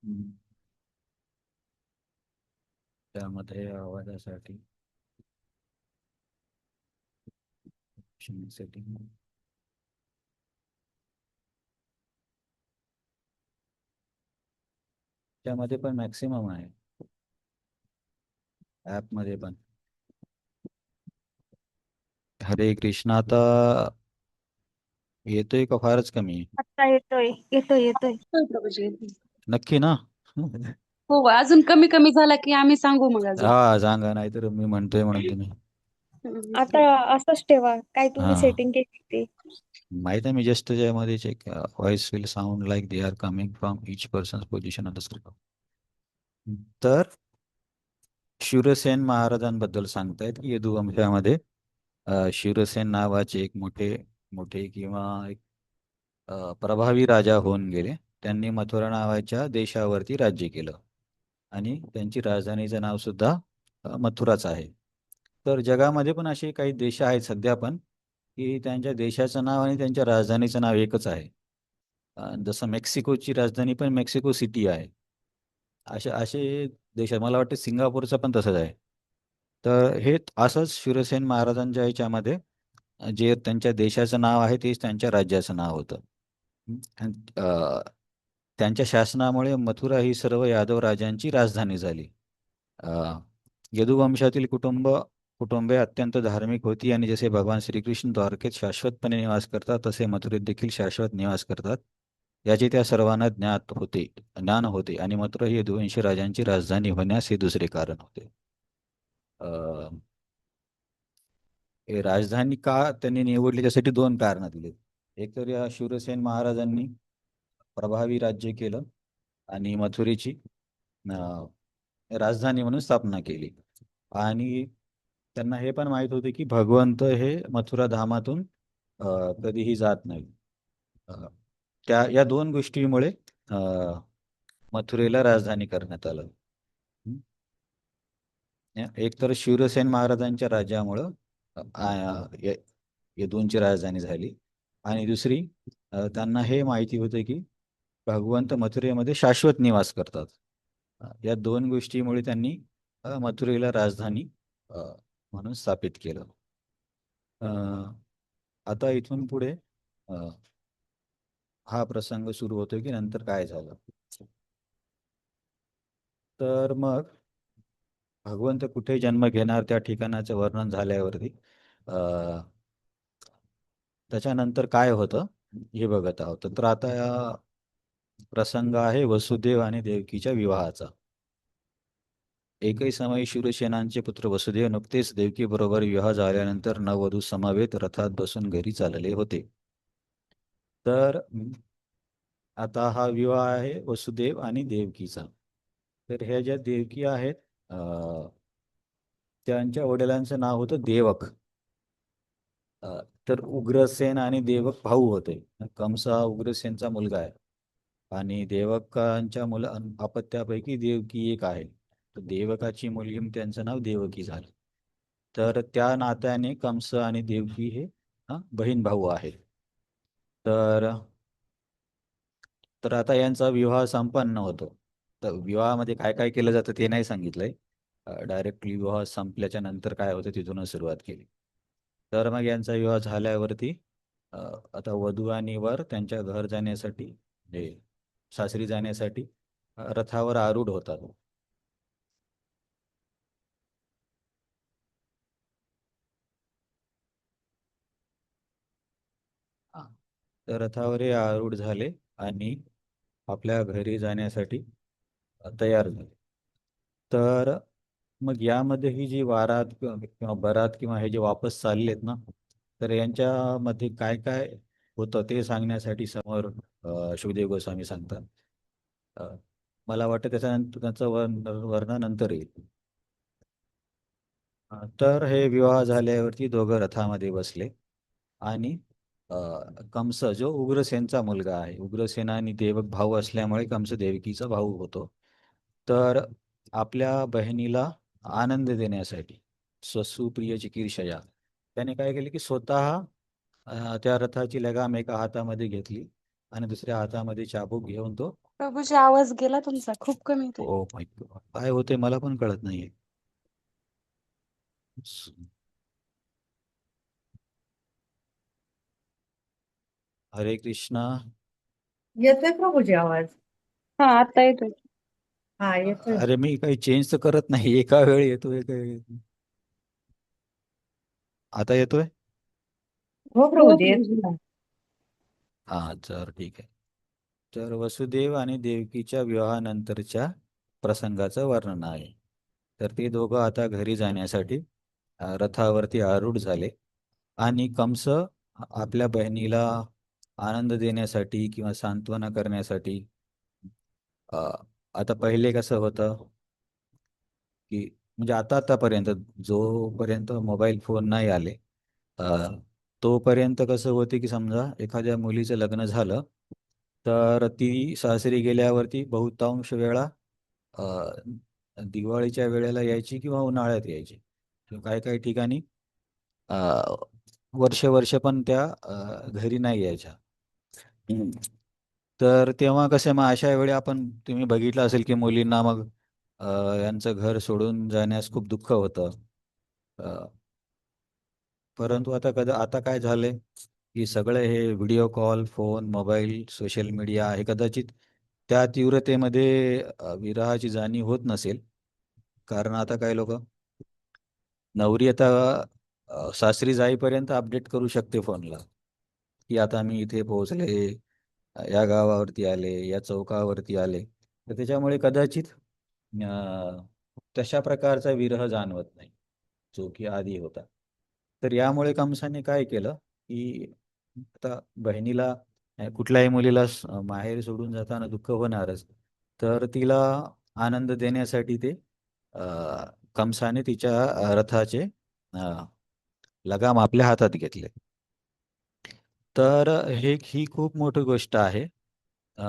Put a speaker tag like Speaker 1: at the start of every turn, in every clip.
Speaker 1: हम्म. त्यामध्ये आवाजासाठी सेटिंग, त्यामध्ये पण मॅक्सिमम आहे ऍप मध्ये पण. हरे कृष्णा आता येतोय का फारच कमी आहे?
Speaker 2: आता येतोय येतोय येतोय.
Speaker 3: होय प्रभूजी.
Speaker 1: नक्की ना?
Speaker 3: हो अजून कमी कमी झाला की आम्ही सांगू मग अजून.
Speaker 1: हा सांगा, नाहीतर मी म्हणतोय म्हणून तुम्ही.
Speaker 2: आता असंच ठेवा, काय तुम्ही
Speaker 1: हा
Speaker 2: सेटिंग केली ते.
Speaker 1: माहित आहे, मी जस्ट त्याच्यामध्ये check, voice will sound like they are coming from each person's position on the screen. तर शूरसेन महाराजांबद्दल सांगतायत की यदुवंशामध्ये शूरसेन नावाचे एक मोठे मोठे किंवा एक प्रभावी राजा होऊन गेले. त्यांनी मथुरा नावाच्या देशावरती राज्य केलं आणि त्यांची राजधानीचं नाव सुद्धा मथुराच आहे. तर जगामध्ये पण असे काही देश आहेत सध्या पण, की त्यांच्या देशाचं नाव आणि त्यांच्या राजधानीचं नाव एकच आहे. जसं मेक्सिकोची राजधानी पण मेक्सिको सिटी आहे. असे असे देश आहेत. मला वाटतं सिंगापूरचं पण तसंच आहे. तर हे असंच शूरसेन महाराजांच्या ह्याच्यामध्ये जे त्यांच्या देशाचं नाव आहे तेच त्यांच्या राज्याचं नाव होतं. आणि त्यांच्या शासनामुळे मथुरा ही सर्व यादव राजांची राजधानी झाली. अ, यदुवंशातील कुटुंबे अत्यंत धार्मिक होती आणि जसे भगवान श्रीकृष्ण द्वारकेत शाश्वतपणे निवास करतात तसे मथुरेत देखील शाश्वत निवास करतात. याचे त्या सर्वांना ज्ञान होते आणि मथुरा ही यदुवंशी राजांची राजधानी होण्यास हे दुसरे कारण होते. अ, हे राजधानी का त्यांनी निवडली त्यासाठी दोन कारणं दिली. एक तर या शूरसेन महाराजांनी प्रभावी राज्य केलं आणि मथुरेची अ, राजधानी म्हणून स्थापना केली. आणि त्यांना हे पण माहीत होते की भगवंत हे मथुरा धामातून कधीही जात नाही. अ, या दोन गोष्टीमुळे अ, मथुरेला राजधानी करण्यात आलं. हं. एक तर शूरसेन महाराजांच्या राज्यामुळं यदूंची राजधानी झाली आणि दुसरी त्यांना हे माहिती होतं की भगवंत मथुरेमध्ये शाश्वत निवास करतात. या दोन गोष्टीमुळे त्यांनी मथुरेला राजधानी अ, म्हणून स्थापित केलं. अ, आता इथून पुढे अ, हा प्रसंग सुरू होतो की नंतर काय झालं. तर मग भगवंत कुठे जन्म घेणार त्या ठिकाणाचं वर्णन झाल्यावरती अ, त्याच्यानंतर काय होतं हे बघत आहोत. तर आता प्रसंग आहे वसुदेव आणि देवकीच्या विवाहाचा. एकही समयी शूरसेनांचे पुत्र वसुदेव नुकतेच देवकी बरोबर विवाह झाल्यानंतर नववधू समवेत रथात बसून घरी चालले होते. तर आता हा विवाह आहे वसुदेव आणि देवकीचा. तर ह्या ज्या देवकी आहेत त्यांच्या वडिलांचं नाव होतं देवक. तर उग्रसेन आणि देवक भाऊ होते. कंस हा उग्रसेनचा मुलगा आहे आणि देवकांच्या अपत्यापैकी देवकी एक आहे. तर देवकाची मुलगी त्यांचं नाव देवकी झालं. तर त्या नात्याने कंस आणि देवकी हे बहीण भाऊ आहेत. तर तर आता यांचा विवाह संपन्न होतो. तर विवाहामध्ये काय काय केलं जातं ते नाही सांगितलंय. डायरेक्टली विवाह संपल्याच्या नंतर काय होतं तिथूनच सुरुवात केली. तर मग यांचा विवाह झाल्यावरती अ, आता वधू आणि वर त्यांच्या घर जाण्यासाठी म्हणजे सासरी जाण्यासाठी रथावर आरूढ होतात. हा. तर रथावर हे आरूढ झाले आणि आपल्या घरी जाण्यासाठी तयार झाले. तर मग यामध्ये ही जी वारात किंवा बरात किंवा हे जे वापस चाललेत ना, तर यांच्यामध्ये काय काय होतं ते सांगण्यासाठी समोर शुकदेव गोस्वामी सांगतात. अ, मला वाटतं त्याच्यानंतर त्याचं वर्णन नंतर येईल. तर हे विवाह झाल्यावरती दोघं रथामध्ये बसले आणि अ, कंस जो उग्रसेनचा मुलगा आहे, उग्रसेन आणि देवक भाऊ असल्यामुळे कंस देवकीचा भाऊ होतो. तर आपल्या बहिणीला आनंद देण्यासाठी सुप्रिय चिकीर्षया त्याने काय केले की स्वतः त्या रथाची लगाम एका हातामध्ये घेतली आणि दुसऱ्या हातामध्ये चाबूक घेऊन तो
Speaker 3: प्रभूजी आवाज गेला तुमचा, खूप कमी येतोय.
Speaker 1: ओ माय गॉड, काय होते मला पण कळत नाहीये. हरे कृष्णा.
Speaker 4: येतोय प्रभूजी आवाज?
Speaker 2: हा आता येतोय.
Speaker 4: हा येतोय.
Speaker 1: अरे मी काही चेंज तर करत नाही, एका वेळी येतो एका वेळी येत नाही. आता येतोय?
Speaker 4: हो प्रभूजी येतोय ना.
Speaker 1: हा तर ठीक आहे. तर वसुदेव आणि देवकीच्या विवाहानंतरच्या प्रसंगाचं वर्णन आहे. तर ते दोघं आता घरी जाण्यासाठी रथावरती आरूढ झाले आणि कंस आपल्या बहिणीला आनंद देण्यासाठी किंवा सांत्वना करण्यासाठी अ, आता पहिले कसं होतं की म्हणजे आतापर्यंत जोपर्यंत मोबाईल फोन नाही आले अ, तोपर्यंत कसं होते की समजा एखाद्या मुलीचं लग्न झालं तर ती सासरी गेल्यावरती बहुतांश वेळा अ, दिवाळीच्या वेळेला यायची किंवा उन्हाळ्यात यायची किंवा काही काही ठिकाणी अ, वर्ष वर्ष पण त्या घरी नाही यायच्या. हम्म. तर तेव्हा कसं मग अशा वेळी तुम्ही बघितलं असेल की मुलींना मग अ, यांचं घर सोडून जाण्यास खूप दुःख होतं. अ, परंतु आता काय झालंय की सगळे हे video call, phone, mobile, social media हे कदाचित त्या तीव्रतेमध्ये विरहाची जाणीव होत नसेल. कारण आता काय लोक नवरी आता सासरी जाईपर्यंत अपडेट करू शकते फोनला की आता मी इथे पोहोचले, या गावावरती आले, या चौकावरती आले. तर त्याच्यामुळे कदाचित तशा प्रकारचा विरह जाणवत नाही जो की आधी होता. तर यामुळे कंसाने काय केलं की आता बहिणीला कुठल्याही मुलीला माहेर सोडून जाताना दुःख होणारच. तर तिला आनंद देण्यासाठी ते अ, कंसाने तिच्या रथाचे अ, लगाम आपल्या हातात घेतले. तर ही खूप मोठी गोष्ट आहे. अ,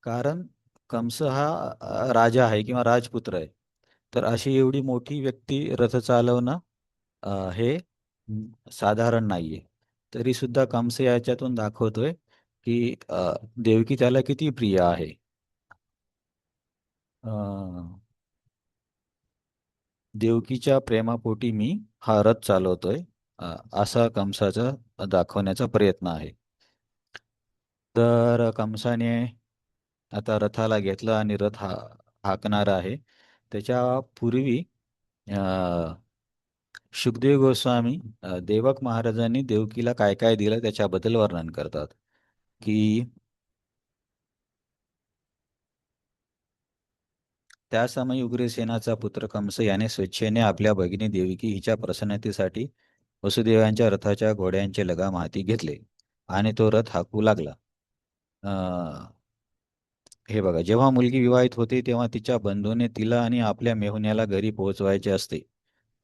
Speaker 1: कारण कंस हा राजा आहे किंवा राजपुत्र आहे. तर अशी एवढी मोठी व्यक्ती रथ चालवणं हे साधारण नाहीये. तरी सुद्धा कंस याच्यातून दाखवतोय की देवकी त्याला किती प्रिय आहे. अ, देवकीच्या प्रेमापोटी मी हा रथ चालवतोय असा कंसाचा दाखवण्याचा प्रयत्न आहे. तर कंसाने आता रथाला घेतलं आणि हाकणार आहे. त्याच्या पूर्वी अ, शुकदेव गोस्वामी देवक महाराजांनी देवकीला काय काय दिलं त्याच्याबद्दल वर्णन करतात की त्या समयी उग्रसेनाचा पुत्र कंस याने स्वेच्छेने आपल्या भगिनी देवकी हिच्या प्रसन्नतेसाठी वसुदेवांच्या रथाच्या घोड्यांचे लगाम हाती घेतले आणि तो रथ हाकू लागला. हे बघा, जेव्हा मुलगी विवाहित होते तेव्हा तिच्या बंधूने तिला आणि आपल्या मेहुण्याला घरी पोहोचवायचे असते.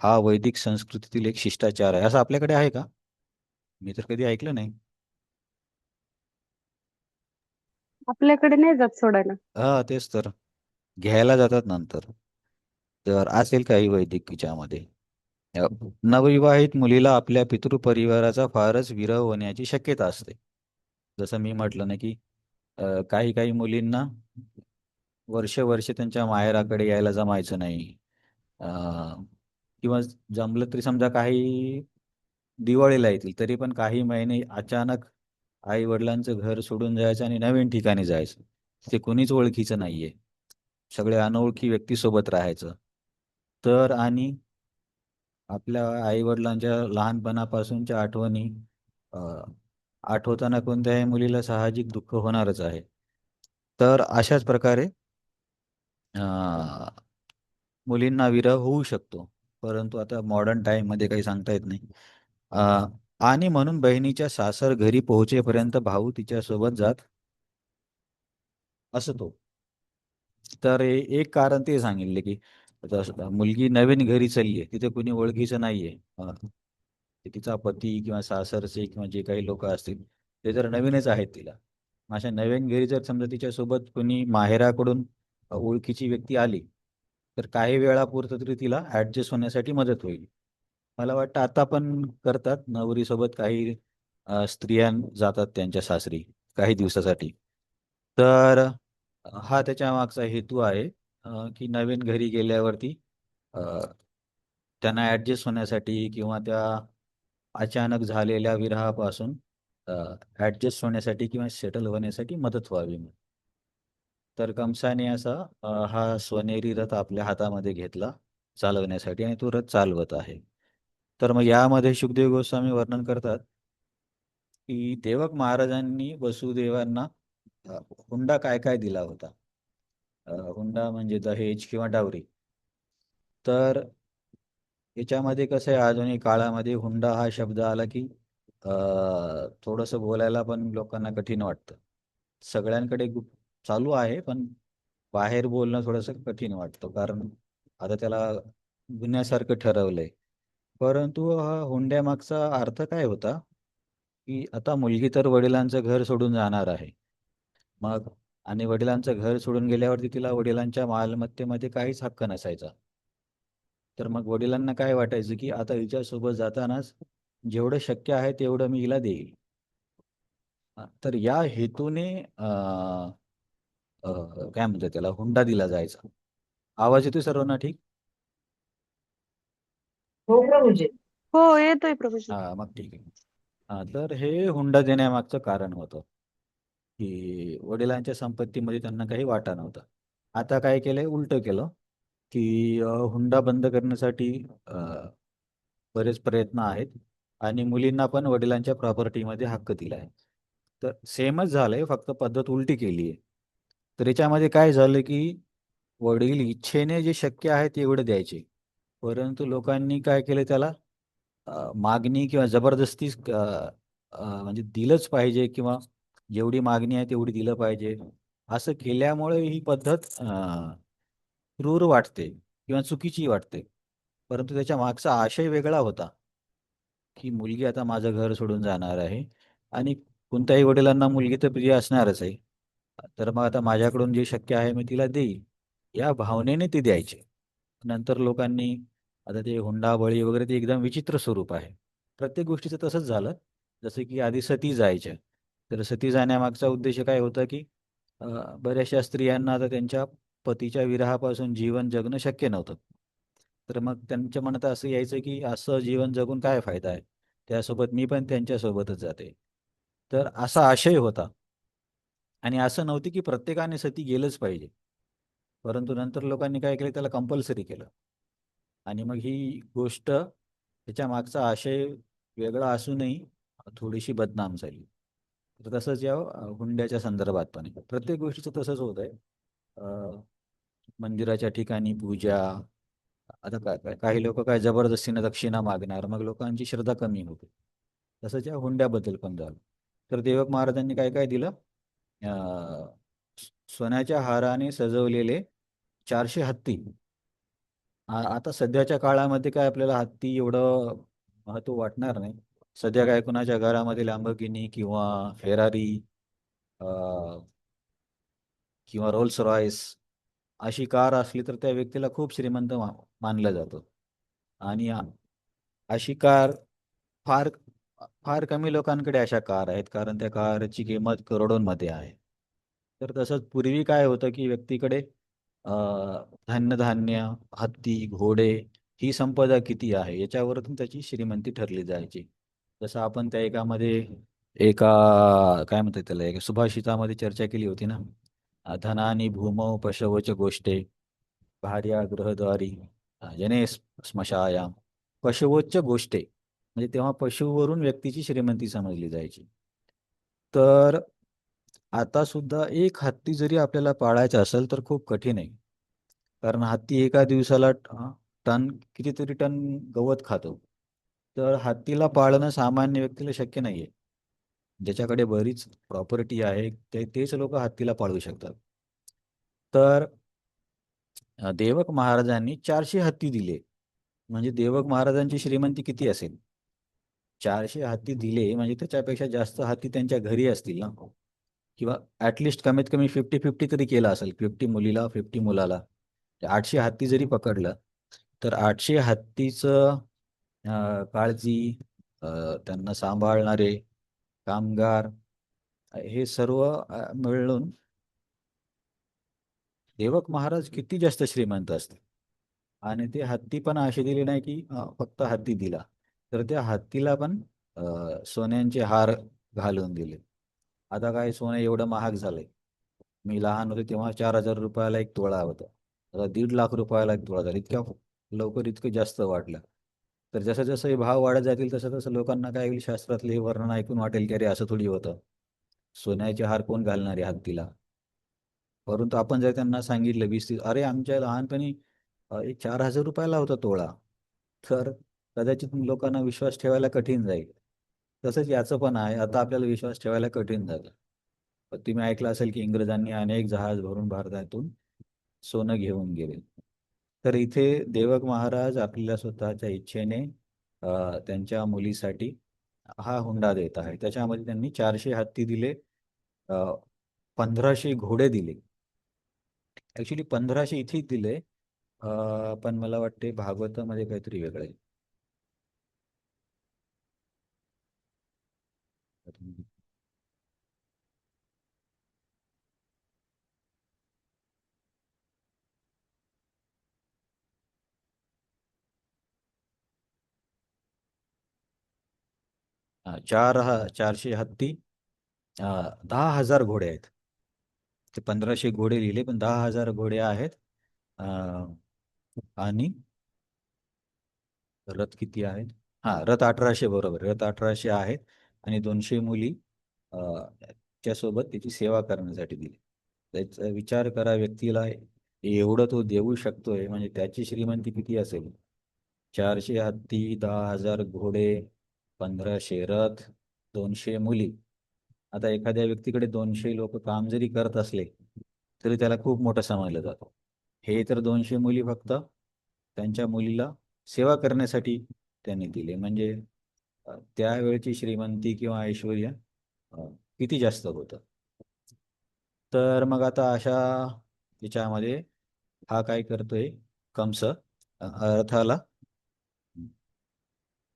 Speaker 1: हा वैदिक संस्कृतीतील एक शिष्टाचार आहे. असं आपल्याकडे आहे का? मी तर कधी ऐकलं नाही.
Speaker 3: आपल्याकडे नाही जात सोडायला.
Speaker 1: हा तेच तर, घ्यायला जातात नंतर. तर असेल काही वैदिक हिच्यामध्ये. अ, नवविवाहित मुलीला आपल्या पितृपरिवाराचा फारच विरह होण्याची शक्यता असते. जसं मी म्हटलं ना की काही काही मुलींना वर्ष वर्ष त्यांच्या माहेराकडे यायला जमायचं नाही. अ, किंवा जमलं तरी समजा काही दिवाळीला येतील तरी पण काही महिने अचानक आई वडिलांचं घर सोडून जायचं आणि नवीन ठिकाणी जायचं. ते कोणीच ओळखीचं नाहीये. सगळे अनोळखी व्यक्तीसोबत राहायचं. तर आणि आपल्या आई वडिलांच्या लहानपणापासूनच्या आठवणी अ, आठवताना कोणत्याही मुलीला साहजिक दुःख होणारच आहे. तर अशाच प्रकारे मुलींना विरह होऊ शकतो. परंतु आता मॉडर्न टाइम मध्ये काही सांगता येत नाही. अ, आणि म्हणून बहिणीच्या सासर घरी पोहोचेपर्यंत भाऊ तिच्यासोबत जात असतो. तर एक कारण ते सांगितले की आता मुलगी नवीन घरी चालली आहे, तिथे कोणी ओळखीचं नाहीये. ते तिचा पती किंवा सासरचे किंवा जे काही लोक असतील ते जर नवीनच आहेत तिला. अशा नवीन घरी जर समजा तिच्यासोबत कोणी माहेराकडून ओळखीची व्यक्ती आली तर काही वेळापुरतं तरी तिला ऍडजस्ट होण्यासाठी मदत होईल. मला वाटतं आता पण करतात, नवरीसोबत काही स्त्रिया जातात त्यांच्या सासरी काही दिवसासाठी. तर हा त्याच्या मागचा हेतू आहे की नवीन घरी गेल्यावरती अ, त्यांना ॲडजस्ट होण्यासाठी किंवा त्या अचानक झालेल्या विरहापासून ॲडजस्ट होण्यासाठी किंवा सेटल होण्यासाठी मदत व्हावी. तर कंसाने असा हा सोनेरी रथ आपल्या हातामध्ये घेतला चालवण्यासाठी आणि तो रथ चालवत आहे. तर मग यामध्ये शुकदेव गोस्वामी वर्णन करतात की देवक महाराजांनी वसुदेवांना अ, हुंडा काय काय दिला होता. हुंडा म्हणजे दहेज किंवा डावरी. तर याच्यामध्ये कसं आहे, आधुनिक काळामध्ये हुंडा हा शब्द आला की थोडंसं बोलायला पण लोकांना कठीण वाटतं. सगळ्यांकडे चालू आहे, पण बाहेर बोलणं थोडंसं कठीण वाटतं, कारण आता त्याला गुन्ह्यासारखं ठरवलंय. परंतु हा हुंड्यामागचा अर्थ काय होता, की आता मुलगी तर वडिलांचं घर सोडून जाणार आहे. मग आणि वडिलांचं घर सोडून गेल्यावरती तिला वडिलांच्या मालमत्तेमध्ये काहीच हक्क नसायचा. तर मग वडिलांना काय वाटायचं, की आता हिच्यासोबत जातानाच जेवढं शक्य आहे तेवढं मी हिला देईल. तर या हेतूने काय म्हणतात त्याला, हुंडा दिला जायचा. आवाज येतोय सर्वांना ठीक?
Speaker 4: हो प्रभूजी.
Speaker 3: हो येतोय प्रभूजी.
Speaker 1: हा, मग ठीक आहे. तर हे हुंडा देण्यामागचं कारण होतं की वडिलांच्या संपत्तीमध्ये त्यांना काही वाटा नव्हता. आता काय केलंय, उलटं केलं की हुंडा बंद करण्यासाठी बरेच प्रयत्न आहेत आणि मुलींना पण वडिलांच्या प्रॉपर्टीमध्ये हक्क दिला आहे. तर सेमच झालंय, फक्त पद्धत उलटी केली आहे. तर याच्यामध्ये काय झालं की वडील इच्छेने जे शक्य आहे तेवढं द्यायचे, परंतु लोकांनी काय केलं त्याला मागणी किंवा जबरदस्ती म्हणजे दिलंच पाहिजे किंवा जेवढी मागणी आहे तेवढी दिलं पाहिजे, असं केल्यामुळे ही पद्धत क्रूर वाटते किंवा चुकीची वाटते. परंतु त्याच्या मागचा आशय वेगळा होता की मुलगी आता माझं घर सोडून जाणार आहे आणि कोणत्याही वडिलांना मुलगी तर प्रिय असणारच आहे. तर मग आता माझ्याकडून जे शक्य आहे मी तिला देईल, या भावनेने ते द्यायचे. नंतर लोकांनी आता ते हुंडाबळी वगैरे ते एकदम विचित्र स्वरूप आहे. प्रत्येक गोष्टीचं तसंच झालं. जसं की आधी सती जायच्या. तर सती जाण्यामागचा उद्देश काय होता की अ, बऱ्याचशा स्त्रियांना आता त्यांच्या पतीच्या विरहापासून जीवन जगणं शक्य नव्हतं. तर मग त्यांच्या मनात असं यायचं की असं जीवन जगून काय फायदा आहे, त्यासोबत मी पण त्यांच्यासोबतच जाते. तर असा आशय होता. आणि असं नव्हतं की प्रत्येकाने सती गेलंच पाहिजे, परंतु नंतर लोकांनी काय केलं, त्याला कंपल्सरी केलं. आणि मग ही गोष्ट त्याच्या मागचा आशय वेगळा असूनही थोडीशी बदनाम झाली. तर तसंच या हुंड्याच्या संदर्भात पण आहे. प्रत्येक गोष्टीचं तसंच होत आहे. मंदिराच्या ठिकाणी पूजा, आता काही लोक काय जबरदस्तीने दक्षिणा मागणार, मग लोकांची श्रद्धा कमी होते. तसंच या हुंड्याबद्दल पण झालं. तर देवक महाराजांनी काय काय दिलं, सोन्याच्या हाराने सजवलेले 400 हत्ती. आता सध्याच्या काळामध्ये काय आपल्याला हत्ती एवढं महत्व वाटणार नाही. सध्या काय कुणाच्या घरामध्ये लॅम्बोर्गिनी किंवा फेरारी किंवा रोल्स रॉयस अशी कार असली तर त्या व्यक्तीला खूप श्रीमंत मानलं जातं. आणि अशी कार फार फार कमी लोकांकडे अशा कार आहेत, कारण त्या कारची किंमत करोडोंमध्ये आहे. तर तसंच पूर्वी काय होतं की व्यक्तीकडे धान्य, हत्ती, घोडे ही संपदा किती आहे याच्यावरून त्याची श्रीमंती ठरली जायची. जसं आपण त्या एका काय म्हणतात त्याला, एका सुभाषितामध्ये चर्चा केली होती ना, धनानी भूमौ पशवच गोष्टे, भार्या गृहद्वारी जने स्मशाया, पशवोच्च गोष्टे. म्हणजे तेव्हा पशुवरून व्यक्तीची श्रीमंती समजली जायची. तर आता सुद्धा एक हत्ती जरी आपल्याला पाळायचा असेल तर खूप कठीण आहे, कारण हत्ती एका दिवसाला टन कितीतरी टन गवत खातो. तर हत्तीला पाळणं सामान्य व्यक्तीला शक्य नाहीये. ज्याच्याकडे बरीच प्रॉपर्टी आहे तेच लोक हत्तीला पाळू शकतात. तर देवक महाराजांनी 400 हत्ती दिले. म्हणजे देवक महाराजांची श्रीमंती किती असेल? 400 हत्ती दिले म्हणजे त्याच्यापेक्षा जास्त हत्ती त्यांच्या घरी असतील ना, किंवा ऍटलिस्ट कमीत कमी 50-50 तरी केला असेल. 50 मुलीला 50 मुलाला. 800 हत्ती जरी पकडलं तर 800 हत्तीचं काळजी, त्यांना सांभाळणारे कामगार हे सर्व मिळून देवक महाराज किती जास्त श्रीमंत असते. आणि ते हत्ती पण असे दिले नाही की फक्त हत्ती दिला, तर त्या हत्तीला पण सोन्यांचे हार घालून दिले. आता काय सोनं एवढं महाग झालंय. मी लहान होते तेव्हा 4,000 रुपयाला एक तोळा होता. आता 1,50,000 रुपयाला एक तोळा झाला. इतक्या लवकर इतकं जास्त वाढलं. तर जसं जसं हे भाव वाढत जातील तसं तसं लोकांना काय होईल, शास्त्रातले हे वर्णन ऐकून वाटेल की अरे असं थोडी होतं. सोन्याचे हार कोण घालणार आहे हत्तीला? परंतु आपण जर त्यांना सांगितलं 20-30, अरे आमच्या लहानपणी एक 4,000 रुपयाला होता तोळा, तर कदाचित लोकांना विश्वास ठेवायला कठीण जाईल. तसंच याचं पण आहे. आता आपल्याला विश्वास ठेवायला कठीण झालं. पण तुम्ही ऐकलं असेल की इंग्रजांनी अनेक जहाज भरून भारतातून सोनं घेऊन गेले. तर इथे देवक महाराज आपल्या स्वतःच्या इच्छेने त्यांच्या मुलीसाठी हा हुंडा देत आहे. त्याच्यामध्ये त्यांनी 400 हत्ती दिले, 1500 घोडे दिले. ऍक्च्युली 1500 इथेच दिले, पण मला वाटते भागवतामध्ये काहीतरी वेगळं आहे. 400 हत्ती, 10,000 घोडे आहेत. ते 1500 घोडे लिहिले, पण 10,000 घोडे आहेत. आणि रथ किती आहेत? रथ 1,800, बरोबर, रथ 1,800 आहेत. आणि 200 मुली त्यासोबत त्याची सेवा करण्यासाठी दिली. त्याचा विचार करा, व्यक्तीला एवढं तो देऊ शकतोय म्हणजे त्याची श्रीमंती किती असेल. 400 हत्ती, 10,000 घोडे, 1500 रथ, 200 मुली. आता एखाद्या व्यक्तीकडे 200 लोक काम जरी करत असले तरी त्याला खूप मोठं समजलं जातं. हे तर 200 मुली फक्त त्यांच्या मुलीला सेवा करण्यासाठी त्यांनी दिले. म्हणजे त्यावेळची श्रीमंती किंवा ऐश्वर्य किती जास्त होतं. तर मग आता अशा याच्यामध्ये हा काय करतोय, कंस रथाला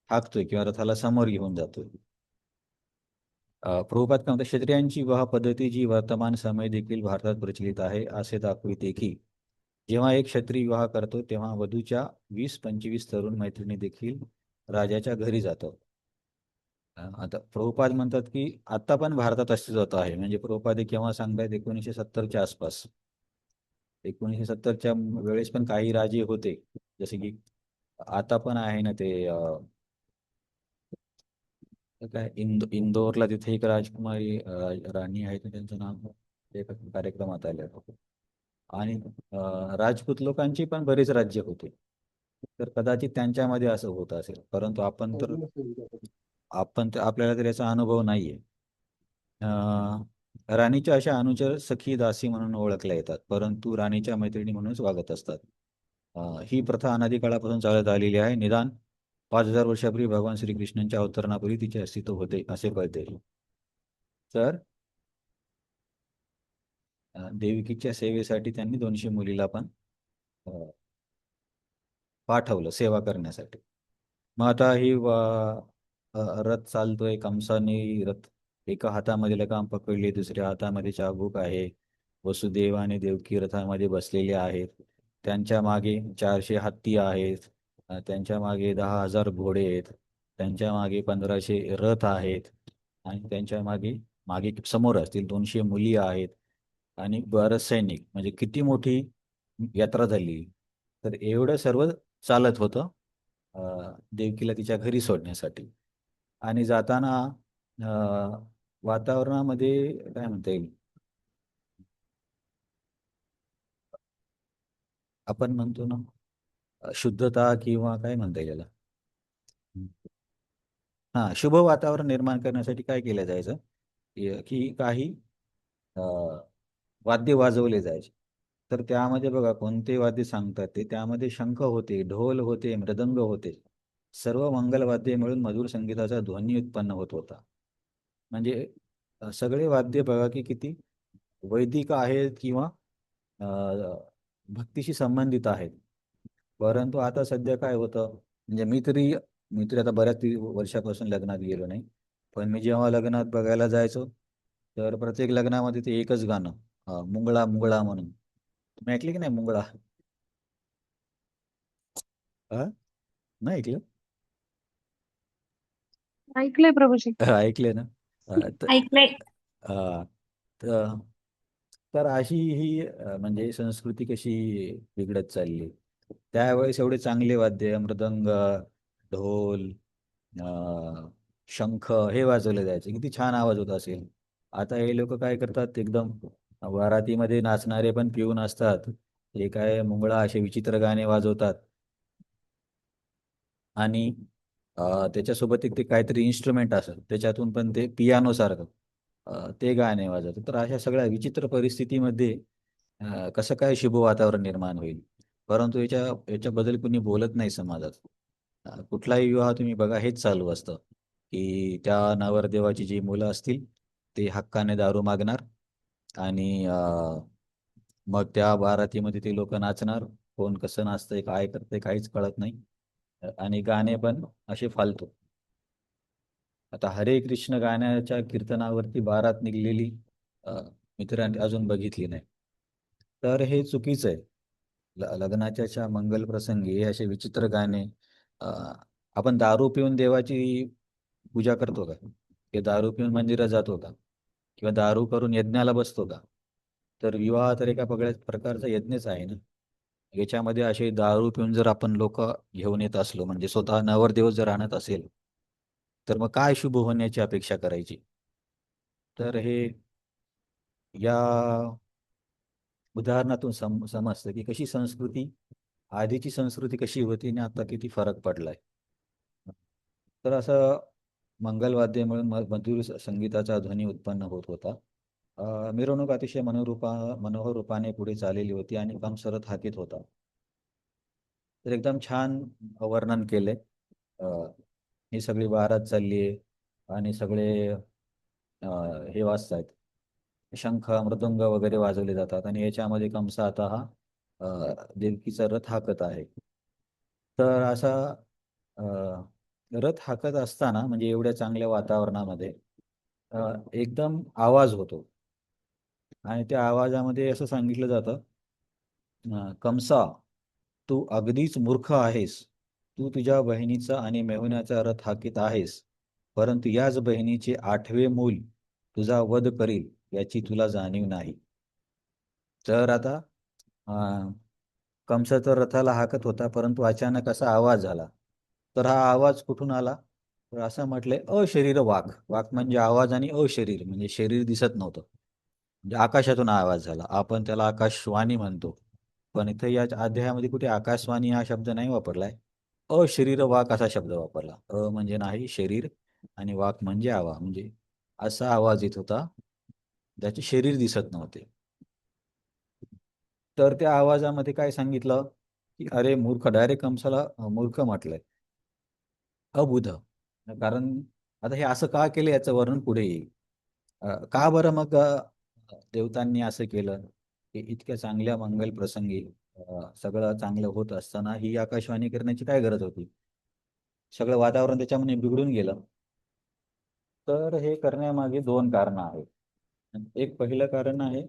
Speaker 1: हाकतोय किंवा रथाला समोर घेऊन जातोय. प्रभुपाद काय म्हणतात, क्षत्रियांची विवाह पद्धती जी वर्तमान समय देखील भारतात प्रचलित आहे असे दाखविते की जेव्हा एक क्षत्रिय विवाह करतो तेव्हा वधूच्या 20-25 तरुण मैत्रिणी देखील राजाच्या घरी जातात. आता प्रभुपाद म्हणतात की आता पण भारतात अस्तित्वात आहे. म्हणजे प्रभुपाद हे केव्हा सांगतायत, 1970च्या आसपास. 1970च्या वेळेस पण काही राजे होते, जसे की आता पण आहे ना ते काय इंदोरला तिथे एक राजकुमारी राणी आहे, तर त्यांचं नाव एका कार्यक्रमात आलं. आणि राजपूत लोकांची पण बरेच राज्य होते, तर कदाचित त्यांच्यामध्ये असं होत असेल. परंतु आपल्याला तर याचा अनुभव नाहीये. राणीच्या अशा अनुचर सखी दासी म्हणून ओळखल्या येतात, परंतु राणीच्या मैत्रिणी म्हणूनच वागत असतात. ही प्रथा अनादी काळापासून चालत आलेली आहे. निदान 5,000 वर्षापूर्वी भगवान श्रीकृष्णांच्या अवतरणापूर्वी तिचे अस्तित्व होते असे कळते. तर देविकीच्या सेवेसाठी त्यांनी 200 मुलीला पण पाठवलं सेवा करण्यासाठी. मग आता ही रथ चालतोय, कंसाने रथ एका हातामध्ये लगाम पकडली, दुसऱ्या हातामध्ये चाबूक आहे. वसुदेव आणि देवकी रथामध्ये बसलेले आहेत. त्यांच्या मागे 400 हत्ती आहेत. त्यांच्या मागे 10,000 घोडे आहेत. त्यांच्या मागे 1,500 रथ आहेत. आणि त्यांच्या मागे मागे समोर असतील 200 मुली आहेत. आणि बरंच सैनिक. म्हणजे किती मोठी यात्रा झाली. तर एवढं सर्व चालत होतं देवकीला तिच्या घरी सोडण्यासाठी. आणि जाताना वातावरणामध्ये काय म्हणता येईल, आपण म्हणतो ना शुद्धता, किंवा काय म्हणता येईल याला, शुभ वातावरण निर्माण करण्यासाठी काय केलं जायचं की काही वाद्य वाजवले जायचे. तर त्यामध्ये बघा कोणते वाद्य सांगतात ते, त्यामध्ये शंख होते, ढोल होते, मृदंग होते. सर्व मंगलवाद्ये मिळून मधुर संगीताचा ध्वनी उत्पन्न होत होता. म्हणजे सगळे वाद्य बघा की किती वैदिक आहेत किंवा भक्तीशी संबंधित आहेत. परंतु आता सध्या काय होतं, म्हणजे मी तरी आता बऱ्याच वर्षापासून लग्नात गेलो नाही, पण मी जेव्हा लग्नात बघायला जायचो तर प्रत्येक लग्नामध्ये ते एकच गाणं, मुंगळा मुंगळा म्हणून. तुम्ही ऐकले की नाही मुंगळा? हा, नाही ऐकलं?
Speaker 3: ऐकलंय प्रभूजी.
Speaker 1: ऐकले ना? तर
Speaker 4: ऐकलंय.
Speaker 1: अ, तर तर अशी ही म्हणजे संस्कृती कशी बिघडत चालली. त्यावेळेस एवढे चांगले वाद्य, मृदंग, ढोल, शंख हे वाजवले जायचे. किती छान आवाज होत असेल. आता हे लोक काय करतात, एकदम वरातीमध्ये नाचणारे पण पिऊन असतात. हे काय मुंगळा असे विचित्र गाणे वाजवतात. आणि त्याच्यासोबत एक ते काहीतरी इन्स्ट्रुमेंट असत, त्याच्यातून पण ते पियानो सारखं ते गाणे वाजवतात. तर अशा सगळ्या विचित्र परिस्थितीमध्ये कसं काय शुभ वातावरण निर्माण होईल. परंतु याच्याबद्दल कुणी बोलत नाही समाजात. कुठलाही विवाह तुम्ही बघा, हेच चालू असतं की त्या नवरदेवाची जी मुलं असतील ते हक्काने दारू मागणार आणि मग त्या बारातीमध्ये ते लोक नाचणार. कोण कसं नाचतंय, काय करतंय, काहीच कळत नाही. आणि गाणे पण असे फालतू. आता हरे कृष्ण गाण्याच्या कीर्तनावरती बारात निघलेली अ, मित्रांनी अजून बघितली नाही. तर हे चुकीचं आहे. लग्नाच्या अशा मंगल प्रसंगी हे असे विचित्र गाणे, अ, आपण दारू पिऊन देवाची पूजा करतो का? की दारू पिऊन मंदिरात जातो का? किंवा दारू करून यज्ञाला बसतो का? तर विवाह तर एका प्रकारचा यज्ञच आहे ना. याच्यामध्ये असे दारू पिऊन जर आपण लोक घेऊन येत असलो, म्हणजे स्वतः नवरदेव जर आणत असेल, तर मग काय शुभ होण्याची अपेक्षा करायची? तर हे या उदाहरणातून समजतं की कशी संस्कृती, आधीची संस्कृती कशी होती आणि आता किती फरक पडलाय. तर असं मंगलवाद्य म्हणून मधुर संगीताचा ध्वनी उत्पन्न होत होता. मिरवणूक अतिशय मनोहर रूपाने पुढे चाललेली होती आणि कंसरत हाकीत होता. तर एकदम छान वर्णन केले. ही सगळी बारात चालली आहे आणि सगळे हे वाजतायत, शंख मृदुंग वगैरे वाजवले जातात आणि याच्यामध्ये कंस आता हा देवकीचा रथ हाकत आहे. तर असा अ, रथ हाकत असताना म्हणजे एवढ्या चांगल्या वातावरणामध्ये एकदम आवाज होतो आणि त्या आवाजामध्ये असं सांगितलं जातं, कंसा, तू अगदीच मूर्ख आहेस. तू तुझ्या बहिणीचा आणि मेहुण्याचा रथ हाकीत आहेस, परंतु याच बहिणीचे 8वे मूल तुझा वध करील याची तुला जाणीव नाही. तर आता अं, कंस तर रथाला हाकत होता, परंतु अचानक असा आवाज झाला. तर हा आवाज कुठून आला? तर असं म्हटलंय अशरीर वाक. वाक म्हणजे आवाज आणि अशरीर म्हणजे शरीर दिसत नव्हतं. म्हणजे आकाशातून आवाज झाला. आपण त्याला आकाशवाणी म्हणतो. पण इथे या अध्यायामध्ये कुठे आकाशवाणी हा शब्द नाही वापरलाय. अशरीर वाक असा शब्द वापरला. म्हणजे नाही शरीर आणि वाक म्हणजे आवाज. म्हणजे असा आवाज येत होता ज्याचे शरीर दिसत नव्हते. तर त्या आवाजामध्ये काय सांगितलं की अरे मूर्ख, डायरेक्ट कंसाला मूर्ख म्हटलंय, अबुध. कारण आता हे असं का केलं याचं वर्णन पुढे येईल. का बरं मग देवतांनी असं केलं की इतक्या चांगल्या मंगल प्रसंगी सगळं चांगलं होत असताना ही आकाशवाणी करण्याची काय गरज होती? सगळं वातावरण त्याच्यामध्ये बिघडून गेलं. तर हे करण्यामागे दोन कारणं आहेत. एक पहिलं कारण आहे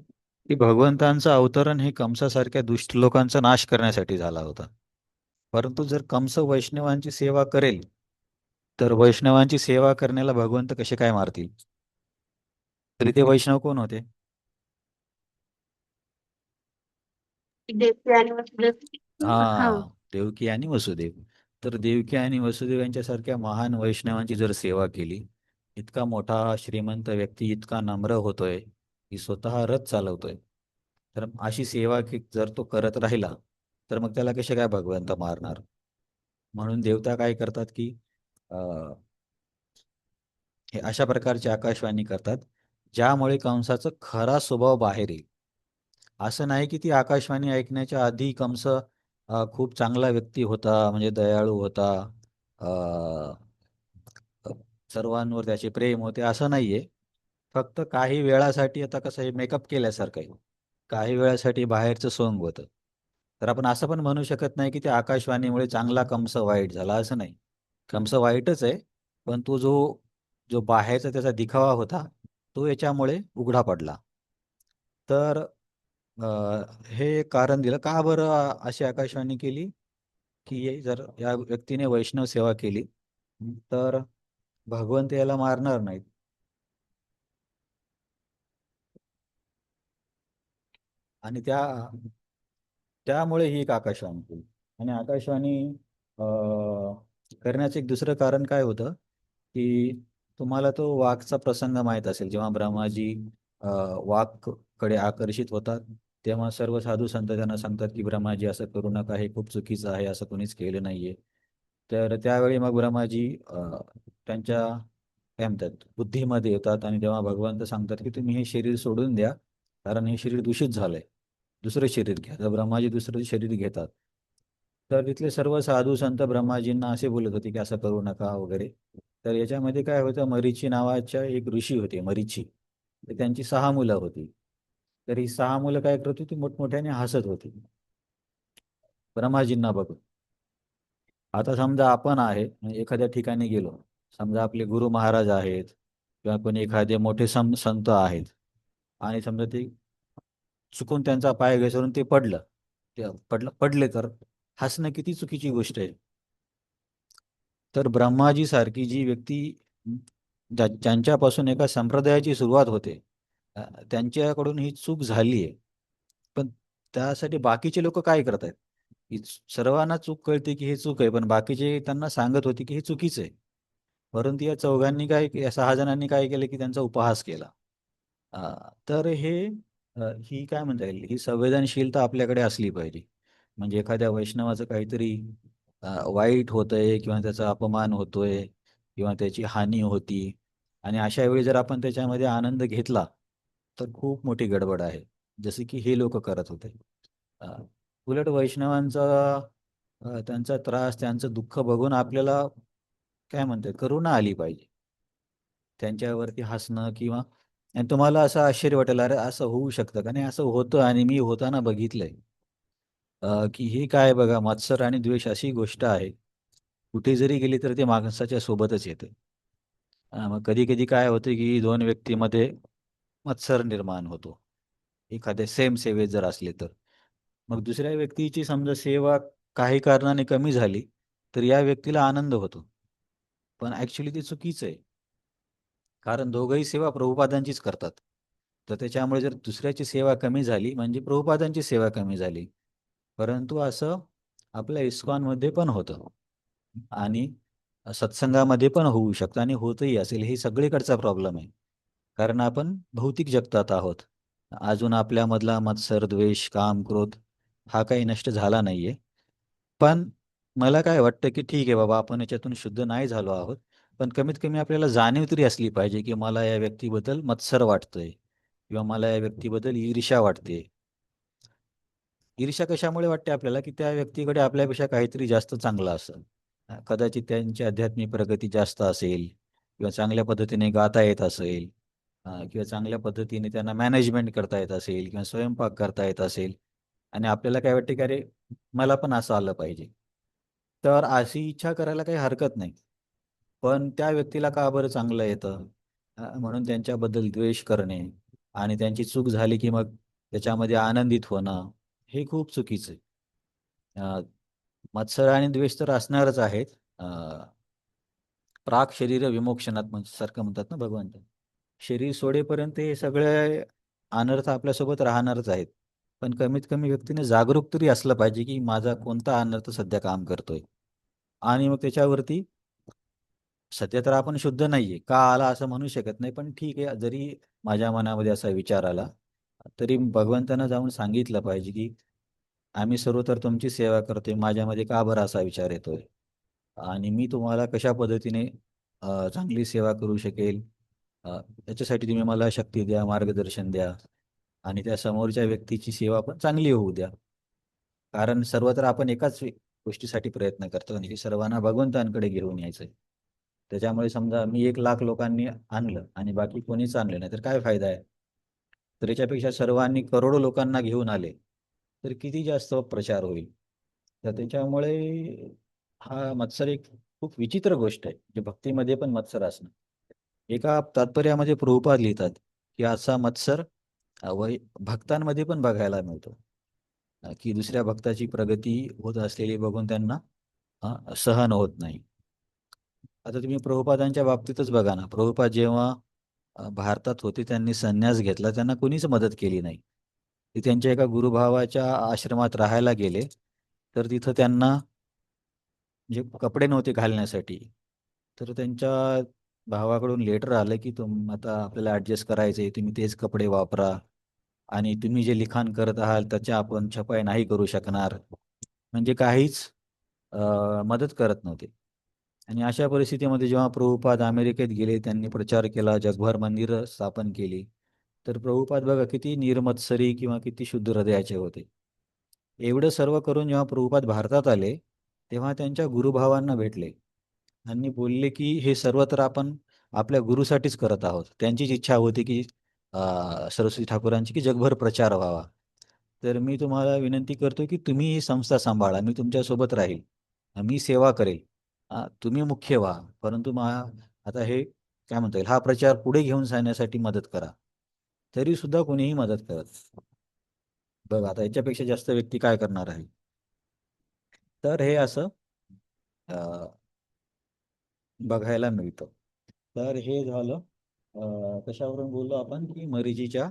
Speaker 1: की भगवंतांचं अवतरण हे कंसासारख्या दुष्ट लोकांचा नाश करण्यासाठी झाला होता. परंतु जर कंस वैष्णवांची सेवा करेल, तर वैष्णवांची सेवा करण्याला भगवंत कसे काय मारतील? तरी ते वैष्णव कोण होते?
Speaker 2: देवकी आणि वसुदेव.
Speaker 3: हा.
Speaker 1: देवकी आणि वसुदेव. तर देवकी आणि वसुदेव यांच्यासारख्या महान वैष्णवांची जर सेवा केली, इतका मोठा श्रीमंत व्यक्ती इतका नम्र होतोय की स्वतः रथ चालवतोय, तर अशी सेवा की जर तो करत राहिला, तर मग त्याला कसे काय भगवंत मारणार? म्हणून देवता काय करतात की हे अशा प्रकारची आकाशवाणी करतात ज्यामुळे कंसाचा खरा स्वभाव बाहेर येईल. असं नाही की ती आकाशवाणी ऐकण्याच्या आधी कंस खूप चांगला व्यक्ती होता, म्हणजे दयाळू होता, अ, सर्वांवर त्याचे प्रेम होते, असं नाहीये. फक्त काही वेळासाठी आता कसं हे मेकअप केल्यासारखं आहे. काही वेळासाठी बाहेरचं सोंग होतं. तर आपण असं पण म्हणू शकत नाही की त्या आकाशवाणीमुळे चांगला कंस वाईट झाला, असं नाही. कंस वाईटच आहे, पण तो जो जो बाहेरचा त्याचा दिखावा होता, तो याच्यामुळे उघडा पडला. तर हे एक कारण दिलं का बरं अशी आकाशवाणी केली की जर या व्यक्तीने वैष्णव सेवा केली तर भगवंत याला मारणार नाहीत. आणि त्यामुळे ही एक आकाशवाणी केली. आणि आकाशवाणी करण्याचं एक दुसरं कारण काय होतं की तुम्हाला तो वाघचा प्रसंग माहीत असेल. जेव्हा ब्रह्माजी वाघकडे आकर्षित होतात तेव्हा सर्व साधू संत त्यांना सांगतात की ब्रह्माजी असं करू नका, हे खूप चुकीचं आहे, असं कोणीच केलं नाहीये. तर त्यावेळी मग ब्रह्माजी त्यांच्या काय म्हणतात बुद्धीमध्ये येतात आणि तेव्हा भगवंत सांगतात की तुम्ही हे शरीर सोडून द्या, कारण हे शरीर दूषित झालंय, दुसरं शरीर घ्या. तर ब्रह्माजी दुसरं शरीर घेतात. तर तिथले सर्व साधू संत ब्रह्माजींना असे बोलत होते की असं करू नका वगैरे. तर याच्यामध्ये काय होतं, मरीची नावाच्या एक ऋषी होते मरीची. तर त्यांची 6 मुलं होती. तर ही 6 मुलं काय करत होती, मोठमोठ्याने हसत होती ब्रह्माजींना बघून. आता समजा आपण आहे म्हणजे एखाद्या ठिकाणी गेलो, समजा आपले गुरु महाराज आहेत किंवा कोणी एखादे मोठे संत आहेत आणि समजा ते चुकून त्यांचा पाय घसरून ते पडले तर हसणं किती चुकीची गोष्ट आहे. तर ब्रह्माजी सारखी जी व्यक्ती ज्यांच्यापासून एका संप्रदायाची सुरुवात होते, त्यांच्याकडून ही चूक झाली आहे. पण त्यासाठी बाकीचे लोक काय करतायत, की सर्वांना चूक कळते की हे चूक आहे, पण बाकीचे त्यांना सांगत होते की हे चुकीचं आहे. परंतु या चौघांनी या 6 जणांनी काय केलं की त्यांचा उपहास केला. तर ही काय म्हणता येईल, ही संवेदनशीलता आपल्याकडे असली पाहिजे. म्हणजे एखाद्या वैष्णवाचं काहीतरी वाईट होतंय किंवा त्याचा अपमान होतोय किंवा त्याची हानी होती आणि अशा वेळी जर आपण त्याच्यामध्ये आनंद घेतला तर खूप मोठी गडबड आहे, जसे की हे लोक करत होते. अ, उलट वैष्णवांचा त्यांचा त्रास, त्यांचं दुःख बघून आपल्याला काय म्हणतात करुणा आली पाहिजे. त्यांच्यावरती हसणं किंवा आणि तुम्हाला असं आश्चर्य वाटेल, अरे असं होऊ शकतं का? नाही, असं होतं आणि मी होताना बघितलंय. की हे काय बघा, मत्सर आणि द्वेष अशी गोष्ट आहे, कुठे जरी गेली तर ते माणसाच्या सोबतच येते. मग कधी कधी काय होते की 2 व्यक्तीमध्ये मत्सर निर्माण होतो, एखाद्या सेम सेवेत जर असले तर. मग दुसऱ्या व्यक्तीची समजा सेवा काही कारणाने कमी झाली तर या व्यक्तीला आनंद होतो, पण ॲक्च्युली ते चुकीचं आहे. कारण दोघंही सेवा प्रभुपादांचीच करतात. तर त्याच्यामुळे जर दुसऱ्याची सेवा कमी झाली म्हणजे प्रभुपादांची सेवा कमी झाली. परंतु असं आपल्या इस्कॉनमध्ये पण होतं आणि सत्संगामध्ये पण होऊ शकतं आणि होतही असेल. हे सगळीकडचा प्रॉब्लेम आहे. कारण आपण भौतिक जगतात आहोत. अजून आपल्यामधला मत्सर, द्वेष, काम, क्रोध हा काही नष्ट झाला नाहीये. पण मला काय वाटतं, की ठीक आहे बाबा, आपण याच्यातून शुद्ध नाही झालो आहोत. पण कमीत कमी आपल्याला जाणीव तरी असली पाहिजे, की मला या व्यक्तीबद्दल मत्सर वाटतंय किंवा मला या व्यक्तीबद्दल ईर्ष्या वाटते. ईर्ष्या कशामुळे वाटते आपल्याला, की त्या व्यक्तीकडे आपल्यापेक्षा काहीतरी जास्त चांगलं असेल. कदाचित त्यांची आध्यात्मिक प्रगती जास्त असेल किंवा चांगल्या पद्धतीने गाता येत असेल, किंवा चांगल्या पद्धतीने त्यांना मॅनेजमेंट करता येत असेल किंवा स्वयंपाक करता येत असेल आणि आपल्याला काय वाटते, की अरे मला पण असं आलं पाहिजे. तर अशी इच्छा करायला काही हरकत नाही. पण त्या व्यक्तीला का बरं चांगलं येतं? म्हणून त्यांच्याबद्दल द्वेष करणे आणि त्यांची चूक झाली, की मग त्याच्यामध्ये आनंदित होणं, हे खूप चुकीचं आहे. अ, मत्सर आणि द्वेष तर असणारच आहेत. अ, प्राक शरीर विमोक्षणात म्हणजे सारखं म्हणतात ना भगवंत. शरीर सोडेपर्यंत हे सगळे अनर्थ आपल्यासोबत राहणारच आहेत. पण कमीत कमी व्यक्तीने जागरूक तरी असलं पाहिजे, की माझा कोणता अनर्थ सध्या काम करतोय. आणि मग त्याच्यावरती सध्या तर आपण शुद्ध नाहीये, का आला असं म्हणू शकत नाही. पण ठीक आहे, जरी माझ्या मनामध्ये असा विचार आला, तरी भगवंतांना जाऊन सांगितलं पाहिजे, की आम्ही सर्व तर तुमची सेवा करतोय, माझ्यामध्ये का बरं असा विचार येतोय? आणि मी तुम्हाला कशा पद्धतीने चांगली सेवा करू शकेल, त्याच्यासाठी तुम्ही मला शक्ती द्या, मार्गदर्शन द्या आणि त्या समोरच्या व्यक्तीची सेवा पण चांगली होऊ द्या. कारण सर्व तर आपण एकाच गोष्टीसाठी प्रयत्न करतो आणि सर्वांना भगवंतांकडे घेऊन यायचंय. त्याच्यामुळे समजा मी 1,00,000 लोकांनी आणलं आणि बाकी कोणीच आणलं नाही, तर काय फायदा आहे? तर याच्यापेक्षा सर्वांनी करोडो लोकांना घेऊन आले, तर किती जास्त प्रचार होईल. तर त्याच्यामुळे हा मत्सर एक खूप विचित्र गोष्ट आहे, जे भक्तीमध्ये पण मत्सर असणं. एका तात्पर्यामध्ये प्रभुपाद लिहितात, की असा मत्सर भक्तांमध्ये पण बघायला मिळतो, की दुसऱ्या भक्ताची प्रगती होत असलेली बघून त्यांना सहन होत नाही. आता तुम्ही प्रभुपादांच्या बाबतीतच बघा ना, प्रभुपाद जेव्हा भारतात होते त्यांनी संन्यास घेतला, त्यांना कोणीच मदत केली नाही. ते त्यांच्या एका गुरुभावाच्या आश्रमात राहायला गेले, तर तिथं त्यांना म्हणजे कपडे नव्हते घालण्यासाठी. तर त्यांच्या भावाकडून लेटर आलं की आता आपल्याला ॲडजस्ट करायचे, तुम्ही तेच कपडे वापरा आणि तुम्ही जे लिखाण करत आहात त्याच्या आपण छपाई नाही करू शकणार. म्हणजे काहीच मदत करत नव्हते. आणि अशा परिस्थितीमध्ये जेव्हा प्रभुपाद अमेरिकेत गेले, त्यांनी प्रचार केला, जगभर मंदिरं स्थापन केली. तर प्रभुपाद बघा किती निर्मत्सरी किंवा किती शुद्ध हृदयाचे होते. एवढं सर्व करून जेव्हा प्रभुपाद भारतात आले, तेव्हा त्यांच्या गुरुभावांना भेटले आणि बोलले की हे सर्व तर आपण आपल्या गुरुसाठीच करत आहोत. त्यांचीच इच्छा होती की सरस्वती ठाकूरांची की जगभर प्रचार व्हावा. तर मी तुम्हाला विनंती करतो की तुम्ही ही संस्था सांभाळा, मी तुमच्यासोबत राहील, मी सेवा करेल. तुम्ही मुख्य व्हा, परंतु आता हे काय म्हणता येईल, हा प्रचार पुढे घेऊन जाण्यासाठी मदत करा. तरी सुद्धा कोणीही मदत करत. बघा आता याच्यापेक्षा जास्त व्यक्ती काय करणार आहे. तर हे असं बघायला मिळतं. तर हे झालं कशावरून बोललो आपण की मरीचीच्या